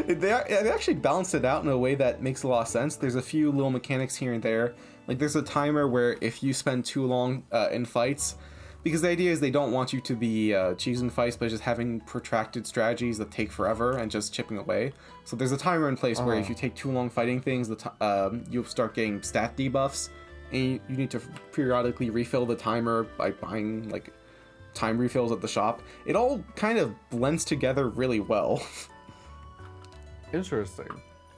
They actually balanced it out in a way that makes a lot of sense. There's a few little mechanics here and there. Like, there's a timer where if you spend too long in fights, because the idea is they don't want you to be cheesing fights by just having protracted strategies that take forever and just chipping away. So there's a timer in place where if you take too long fighting things, you'll start getting stat debuffs, and you need to periodically refill the timer by buying, like, time refills at the shop. It all kind of blends together really well. Interesting.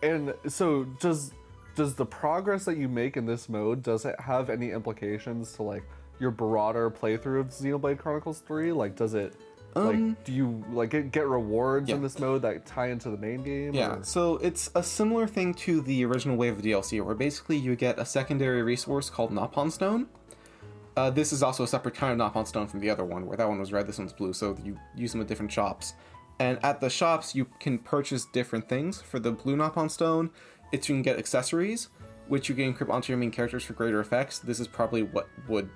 And so does the progress that you make in this mode, does it have any implications to like your broader playthrough of Xenoblade Chronicles 3? Like, does it like, do you like get rewards in this mode that tie into the main game? Yeah, so it's a similar thing to the original wave of DLC, where basically you get a secondary resource called Nopon Stone. This is also a separate kind of Nopon Stone from the other one, where that one was red, this one's blue, so you use them at different shops. And at the shops, you can purchase different things. For the blue Nopon Stone, you can get accessories, which you can equip onto your main characters for greater effects. This is probably what would,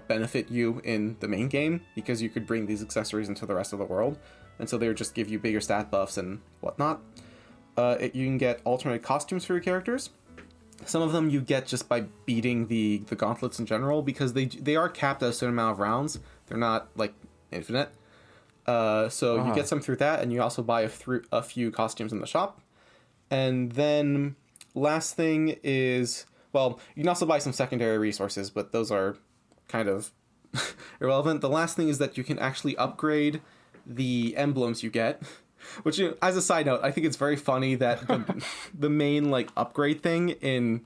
benefit you in the main game, because you could bring these accessories into the rest of the world. And so they would just give you bigger stat buffs and whatnot. You can get alternate costumes for your characters. Some of them you get just by beating the gauntlets in general, because they are capped at a certain amount of rounds. They're not, like, infinite. So you get some through that, and you also buy a few costumes in the shop. And then last thing is, well, you can also buy some secondary resources, but those are kind of irrelevant. The last thing is that you can actually upgrade the emblems you get, which, as a side note, I think it's very funny that the main, like, upgrade thing in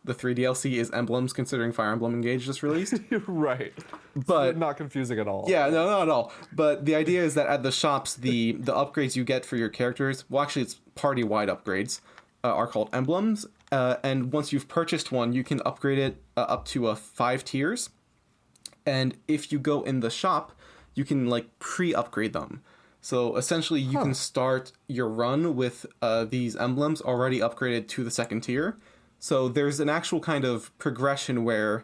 the 3 DLC is emblems, considering Fire Emblem Engage just released. Right. But it's not confusing at all. Yeah, no, not at all. But the idea is that at the shops, the upgrades you get for your characters, well, actually it's party-wide upgrades, are called emblems. And once you've purchased one, you can upgrade it up to 5 tiers. And if you go in the shop, you can, like, pre-upgrade them. So essentially you can start your run with these emblems already upgraded to the 2nd tier. So there's an actual kind of progression where,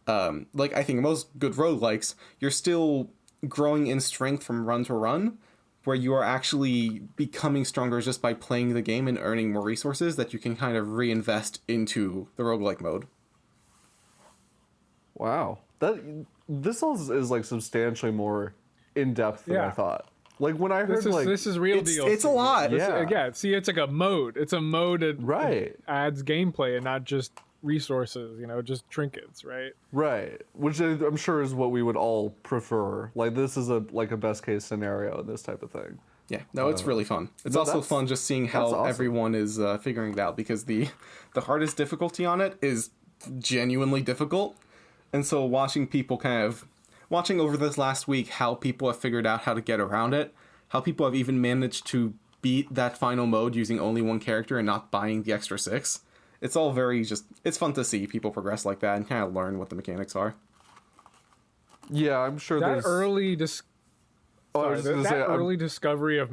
like, I think most good roguelikes, you're still growing in strength from run to run, where you are actually becoming stronger just by playing the game and earning more resources that you can kind of reinvest into the roguelike mode. Wow. this is like substantially more in depth than I thought. Like when I heard this is real deal. It's a lot. See, it's like a mode. It's a mode that adds gameplay and not just resources, just trinkets, right? Right. Which I'm sure is what we would all prefer. Like this is a best case scenario in this type of thing. Yeah, no, it's really fun. It's also fun just seeing how everyone is figuring it out, because the hardest difficulty on it is genuinely difficult. And so watching over this last week how people have figured out how to get around it, how people have even managed to beat that final mode using only one character and not buying the extra 6. It's all it's fun to see people progress like that and kind of learn what the mechanics are. Yeah, I'm sure that early discovery of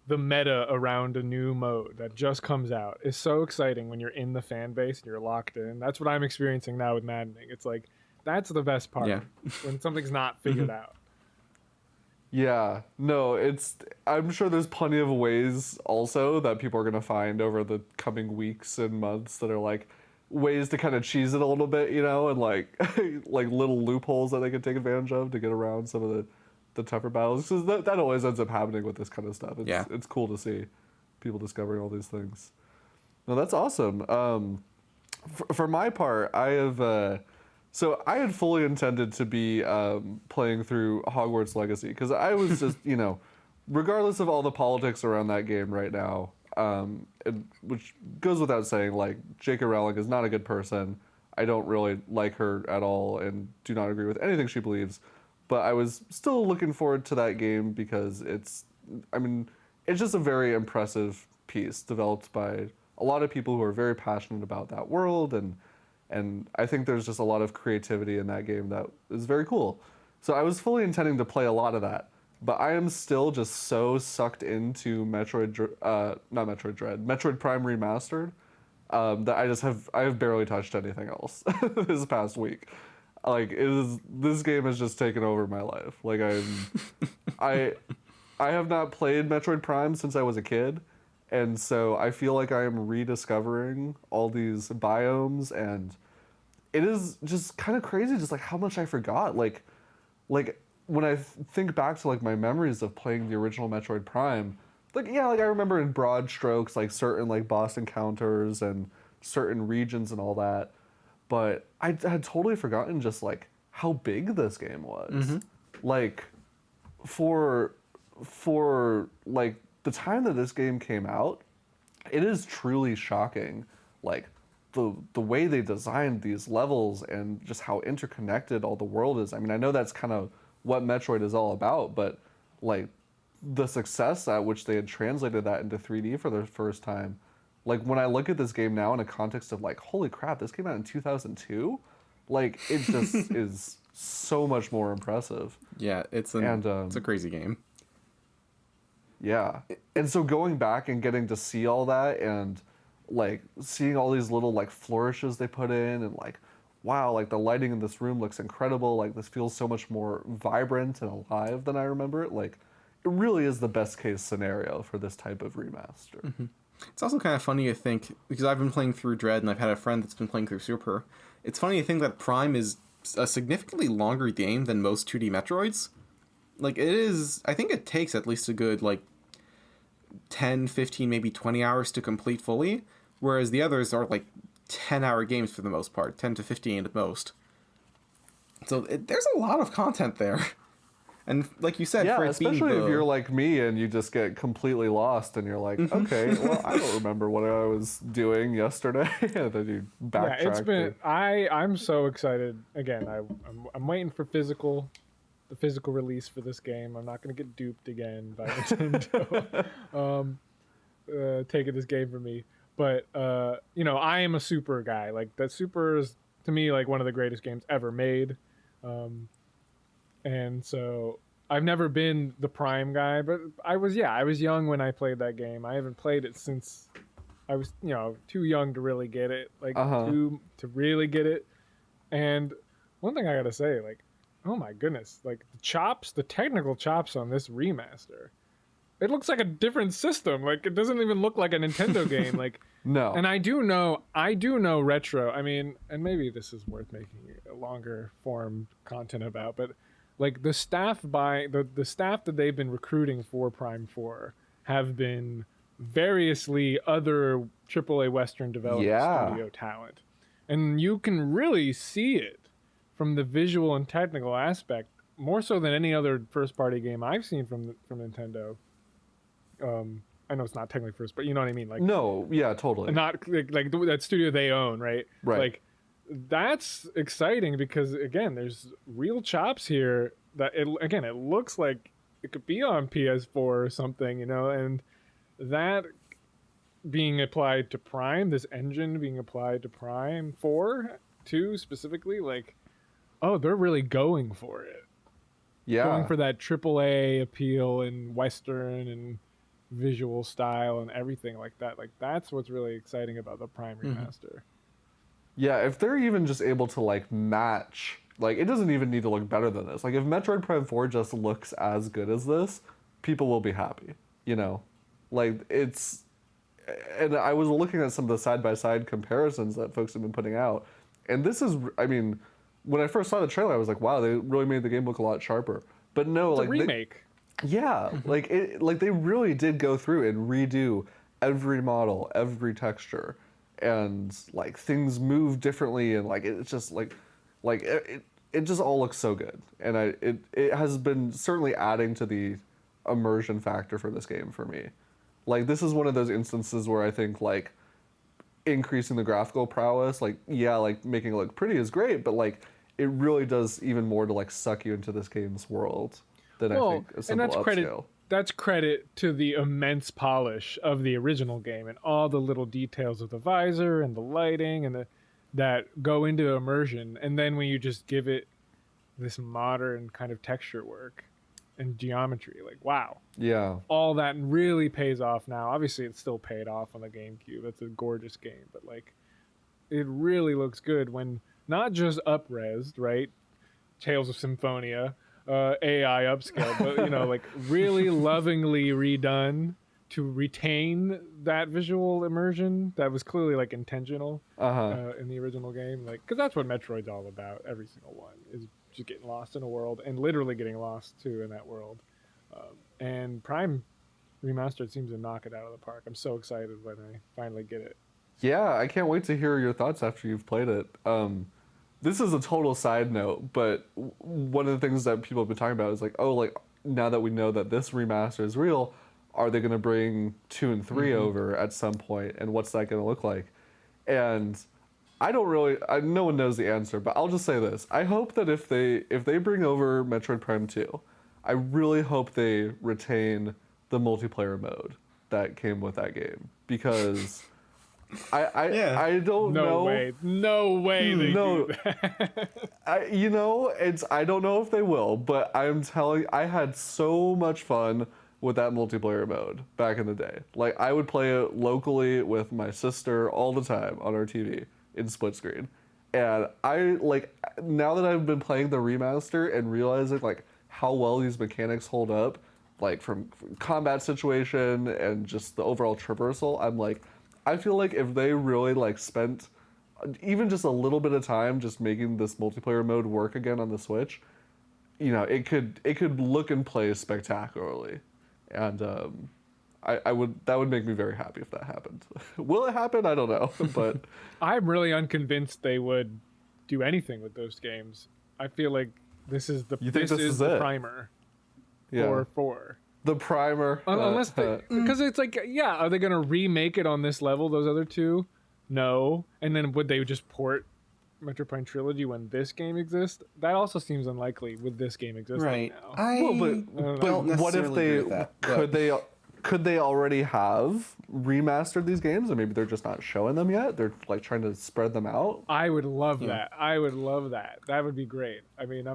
the meta around a new mode that just comes out is so exciting when you're in the fan base and you're locked in. That's what I'm experiencing now with maddening. It's like, that's the best part, when something's not figured out. Yeah, no, I'm sure there's plenty of ways also that people are going to find over the coming weeks and months that are like ways to kind of cheese it a little bit, and like like little loopholes that they can take advantage of to get around some of the tougher battles. Because that always ends up happening with this kind of stuff. It's cool to see people discovering all these things. No, that's awesome. For my part, I have... So I had fully intended to be playing through Hogwarts Legacy, because I was just, regardless of all the politics around that game right now, which goes without saying, like, J.K. Rowling is not a good person. I don't really like her at all and do not agree with anything she believes. But I was still looking forward to that game because it's just a very impressive piece developed by a lot of people who are very passionate about that world, and I think there's just a lot of creativity in that game that is very cool. So I was fully intending to play a lot of that, but I am still just so sucked into Metroid Prime Remastered, that I have barely touched anything else this past week. Like, this game has just taken over my life. Like, I have not played Metroid Prime since I was a kid. And so I feel like I am rediscovering all these biomes, and it is just kind of crazy just like how much I forgot. Like when I think back to like my memories of playing the original Metroid Prime, like I remember in broad strokes like certain like boss encounters and certain regions and all that, but I had totally forgotten just like how big this game was. Mm-hmm. Like for like the time that this game came out, it is truly shocking, like the way they designed these levels and just how interconnected all the world is. I mean, I know that's kind of what Metroid is all about, but like the success at which they had translated that into 3D for the first time, like when I look at this game now in a context of like, holy crap, this came out in 2002, like it just is so much more impressive. Yeah, it's a crazy game. Yeah. And so going back and getting to see all that and like seeing all these little like flourishes they put in, and like, wow, like the lighting in this room looks incredible. Like this feels so much more vibrant and alive than I remember it. Like it really is the best case scenario for this type of remaster. Mm-hmm. It's also kind of funny to think, because I've been playing through Dread and I've had a friend that's been playing through Super. It's funny to think that Prime is a significantly longer game than most 2D Metroids. Like it is, I think it takes at least a good like 10, 15, maybe 20 hours to complete fully, whereas the others are like 10-hour games for the most part, 10 to 15 at most. So there's a lot of content there. And like you said, for especially if you're like me and you just get completely lost and you're like, okay, well, I don't remember what I was doing yesterday. And then you backtrack. Yeah, it's been. I'm so excited. Again, I'm waiting for the physical release for this game. I'm not gonna get duped again by Nintendo taking this game from me. But I am a Super guy. Like that Super is to me like one of the greatest games ever made. And so I've never been the Prime guy, but I was young when I played that game. I haven't played it since I was, too young to really get it, to really get it. And one thing I gotta say, like, oh my goodness, like the technical chops on this remaster, it looks like a different system. Like it doesn't even look like a Nintendo game. Like no. And I do know retro. I mean, and maybe this is worth making longer form content about. But like the staff the staff that they've been recruiting for Prime 4 have been variously other AAA Western development studio talent, and you can really see it from the visual and technical aspect more so than any other first party game I've seen from Nintendo. I know it's not technically first, but you know what I mean. Like, no, yeah, totally. Not like that studio they own, right? Right. Like, that's exciting because again, there's real chops here. That it looks like it could be on PS4 or something, you know, and that being applied to Prime, this engine being applied to Prime 4 too specifically, like, oh, they're really going for it. Yeah, Going for that AAA appeal and Western and visual style and everything like that. Like, that's what's really exciting about the Prime remaster. Yeah, if they're even just able to like match, like it doesn't even need to look better than this. Like if Metroid Prime 4 just looks as good as this, people will be happy, you know? Like it's, and I was looking at some of the side-by-side comparisons that folks have been putting out, and this is, I mean, when I first saw the trailer, I was like, wow, they really made the game look a lot sharper. But no, It's like a remake. like they really did go through and redo every model, every texture, and like things move differently, and like it's just like it just all looks so good, and it has been certainly adding to the immersion factor for this game for me. Like this is one of those instances where I think like increasing the graphical prowess, like yeah, like making it look pretty is great, but like it really does even more to like suck you into this game's world than I think a simple upscale. That's credit to the immense polish of the original game and all the little details of the visor and the lighting and that go into immersion. And then when you just give it this modern kind of texture work and geometry, like, wow. Yeah. All that really pays off now. Obviously, it's still paid off on the GameCube. It's a gorgeous game. But, like, it really looks good when not just up-resed, right? Tales of Symphonia, AI upscale, but, you know, like, really lovingly redone to retain that visual immersion that was clearly, like, intentional in the original game. Like, because that's what Metroid's all about. Every single one is just getting lost in a world and literally getting lost, too, in that world. And Prime Remastered seems to knock it out of the park. I'm so excited when I finally get it. Yeah, I can't wait to hear your thoughts after you've played it. This is a total side note, but one of the things that people have been talking about is like, oh, like now that we know that this remaster is real, are they going to bring 2 and 3 over at some point, and what's that going to look like? And I don't really, no one knows the answer, but I'll just say this: I hope that if they bring over Metroid Prime 2, I really hope they retain the multiplayer mode that came with that game, because I don't know. No way they do that. I don't know if they will, but I'm telling, I had so much fun with that multiplayer mode back in the day. Like I would play it locally with my sister all the time on our TV in split screen. And I like, now that I've been playing the remaster and realizing like how well these mechanics hold up, like from combat situation and just the overall traversal, I'm like, I feel like if they really like spent even just a little bit of time just making this multiplayer mode work again on the Switch, you know, it could look and play spectacularly, and that would make me very happy if that happened. Will it happen? I don't know, but I'm really unconvinced they would do anything with those games. I feel like this is the the primer for 4. The primer. Unless because it's like, yeah, are they going to remake it on this level, those other two? No. And then would they just port Metroid Prime Trilogy when this game exists? That also seems unlikely with this game existing now. But what if they could they already have remastered these games and maybe they're just not showing them yet? They're like trying to spread them out? I would love that. I would love that. That would be great. I mean,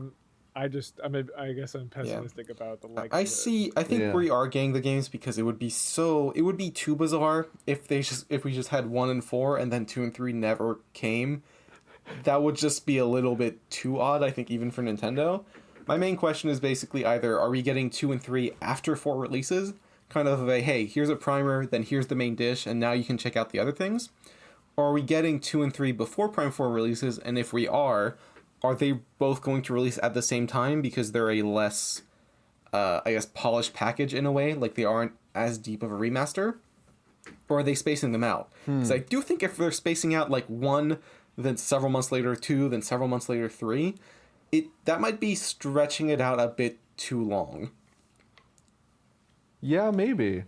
I guess I'm pessimistic about the likelihood. I think we are getting the games because it would be too bizarre if we just had 1 and 4 and then 2 and 3 never came. That would just be a little bit too odd, I think, even for Nintendo. My main question is basically either are we getting 2 and 3 after 4 releases, kind of a hey, here's a primer, then here's the main dish, and now you can check out the other things, or are we getting 2 and 3 before Prime 4 releases? And if we are, are they both going to release at the same time because they're a less, I guess, polished package in a way, like they aren't as deep of a remaster? Or are they spacing them out? Because I do think if they're spacing out like 1, then several months later 2, then several months later 3, that might be stretching it out a bit too long. Yeah, maybe.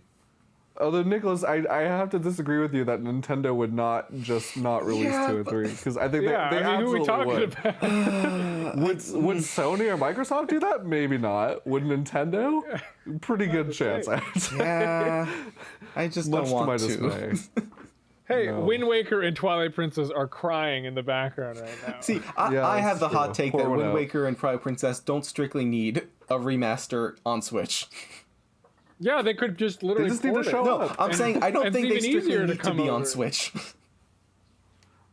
Although, Nicholas, I have to disagree with you that Nintendo would not just not release 2 and 3, because I think they who are we absolutely talking would. about? Would Sony or Microsoft do that? Maybe not. Would Nintendo? Pretty good chance, I would say. Yeah, I just Much don't want to my to. dismay. Hey, No. Wind Waker and Twilight Princess are crying in the background right now. See, Yeah, I have the that's hot true. take Pour that one Wind out. Waker and Twilight Princess don't strictly need a remaster on Switch. Yeah, they could just literally They just need to port it. show No, up. I'm saying I don't and think it's they even strictly easier to need to come be on over. Switch.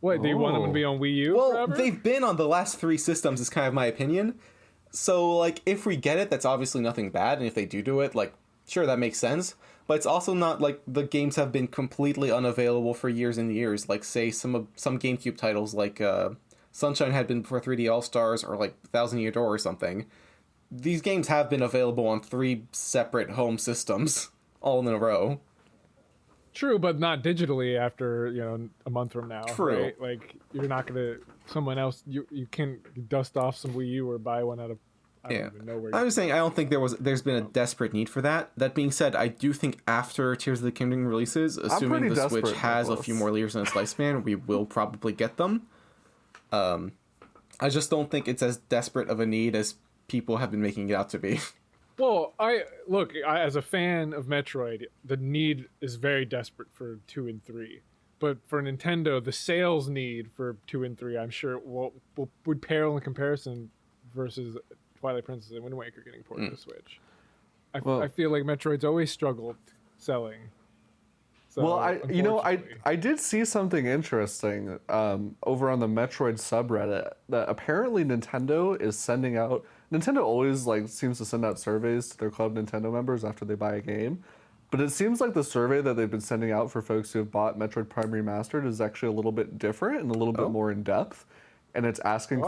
What, do you want them to Oh. be on Wii U Well, forever? they've been on the last 3 systems, is kind of my opinion. So, like, if we get it, that's obviously nothing bad, and if they do it, like, sure, that makes sense. But it's also not like the games have been completely unavailable for years and years. Like, say, some GameCube titles, like Sunshine had been for 3D All-Stars, or like Thousand Year Door or something. These games have been available on 3 separate home systems, all in a row. True, but not digitally after, a month from now. True. Right? Like, you're not going to... Someone else... You can dust off some Wii U or buy one out of... I don't even know where I'm just saying, I don't think there's been a desperate need for that. That being said, I do think after Tears of the Kingdom releases, assuming pretty the Switch desperate, has a Nicholas. few more years in its lifespan, we will probably get them. I just don't think it's as desperate of a need as people have been making it out to be. Well, as a fan of Metroid, the need is very desperate for 2 and 3. But for Nintendo, the sales need for 2 and 3, I'm sure would pale in comparison versus Twilight Princess and Wind Waker getting ported to Switch. Well- I feel like Metroid's always struggled selling. So, Well, unfortunately. I did see something interesting over on the Metroid subreddit that apparently Nintendo is sending out. Nintendo always seems to send out surveys to their Club Nintendo members after they buy a game, but it seems like the survey that they've been sending out for folks who have bought Metroid Prime Remastered is actually a little bit different and a little bit more in depth, and it's asking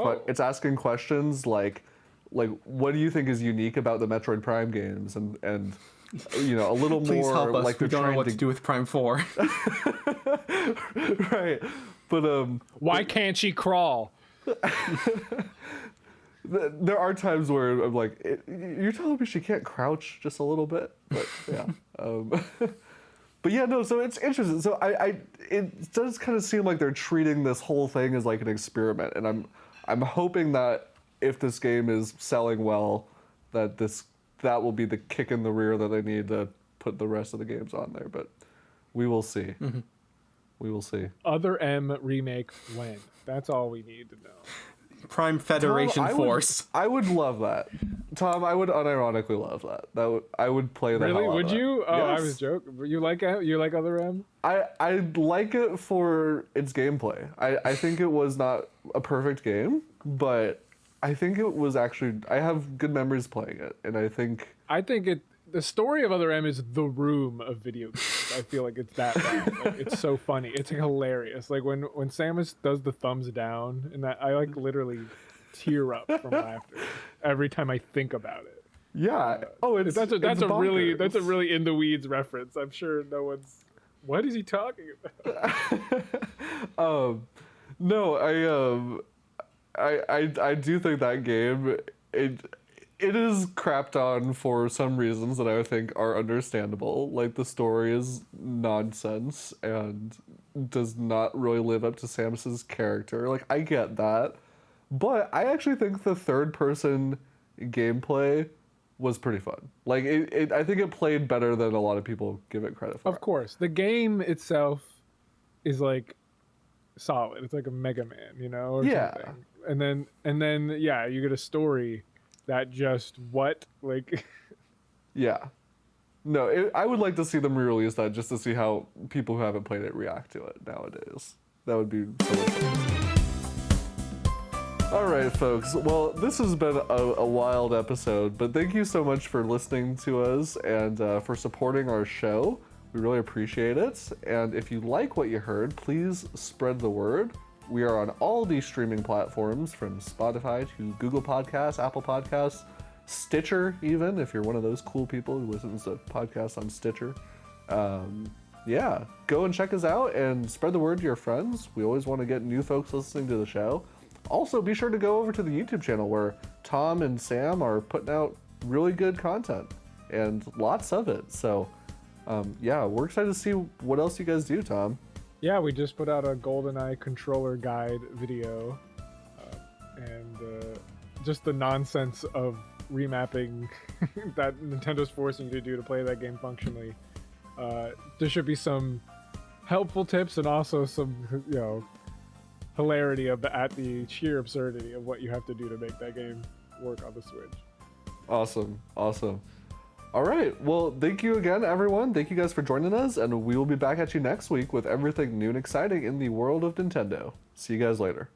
questions like what do you think is unique about the Metroid Prime games and a little Please more help us. like We they're don't know trying what to do with Prime 4. right, but Why can't she crawl? there are times where I'm like, you're telling me she can't crouch just a little bit, but yeah. But yeah, no. So it's interesting. So it does kind of seem like they're treating this whole thing as like an experiment, and I'm hoping that if this game is selling well, that will be the kick in the rear that they need to put the rest of the games on there. But we will see. Mm-hmm. We will see. Other M remake when? That's all we need to know. Prime Federation Tom, Force. I would love that. Tom, I would unironically love that. I would play that. Really? Would you? Oh, I Yes. was joking. You like Other M? I like it for its gameplay. I think it was not a perfect game, but I think it was actually. I have good memories playing it, and I think the story of Other M is the Room of video games. I feel like it's that bad. Like, it's so funny. It's hilarious. Like when Samus does the thumbs down, and that I literally tear up from laughter every time I think about it. yeah. It's That's a bonkers. really in the weeds reference. I'm sure no one's. What is he talking about? No, I do think that game it is crapped on for some reasons that I think are understandable. Like the story is nonsense and does not really live up to Samus's character. Like I get that, but I actually think the third person gameplay was pretty fun. Like I think it played better than a lot of people give it credit for. Of course, the game itself is solid. It's like a Mega Man, or Yeah. something. And then yeah, you get a story that just Yeah. No, I would like to see them re-release that just to see how people who haven't played it react to it nowadays. That would be so much fun. All right, folks. Well, this has been a wild episode, but thank you so much for listening to us and for supporting our show. We really appreciate it. And if you like what you heard, please spread the word. We are on all these streaming platforms, from Spotify to Google Podcasts, Apple Podcasts, Stitcher, even, if you're one of those cool people who listens to podcasts on Stitcher. Yeah, go and check us out and spread the word to your friends. We always want to get new folks listening to the show. Also, be sure to go over to the YouTube channel where Tom and Sam are putting out really good content, and lots of it. So, yeah, we're excited to see what else you guys do, Tom. Yeah, we just put out a GoldenEye controller guide video, and just the nonsense of remapping that Nintendo's forcing you to do to play that game functionally. There should be some helpful tips and also some, hilarity at the sheer absurdity of what you have to do to make that game work on the Switch. Awesome. All right, well, thank you again, everyone. Thank you guys for joining us, and we will be back at you next week with everything new and exciting in the world of Nintendo. See you guys later.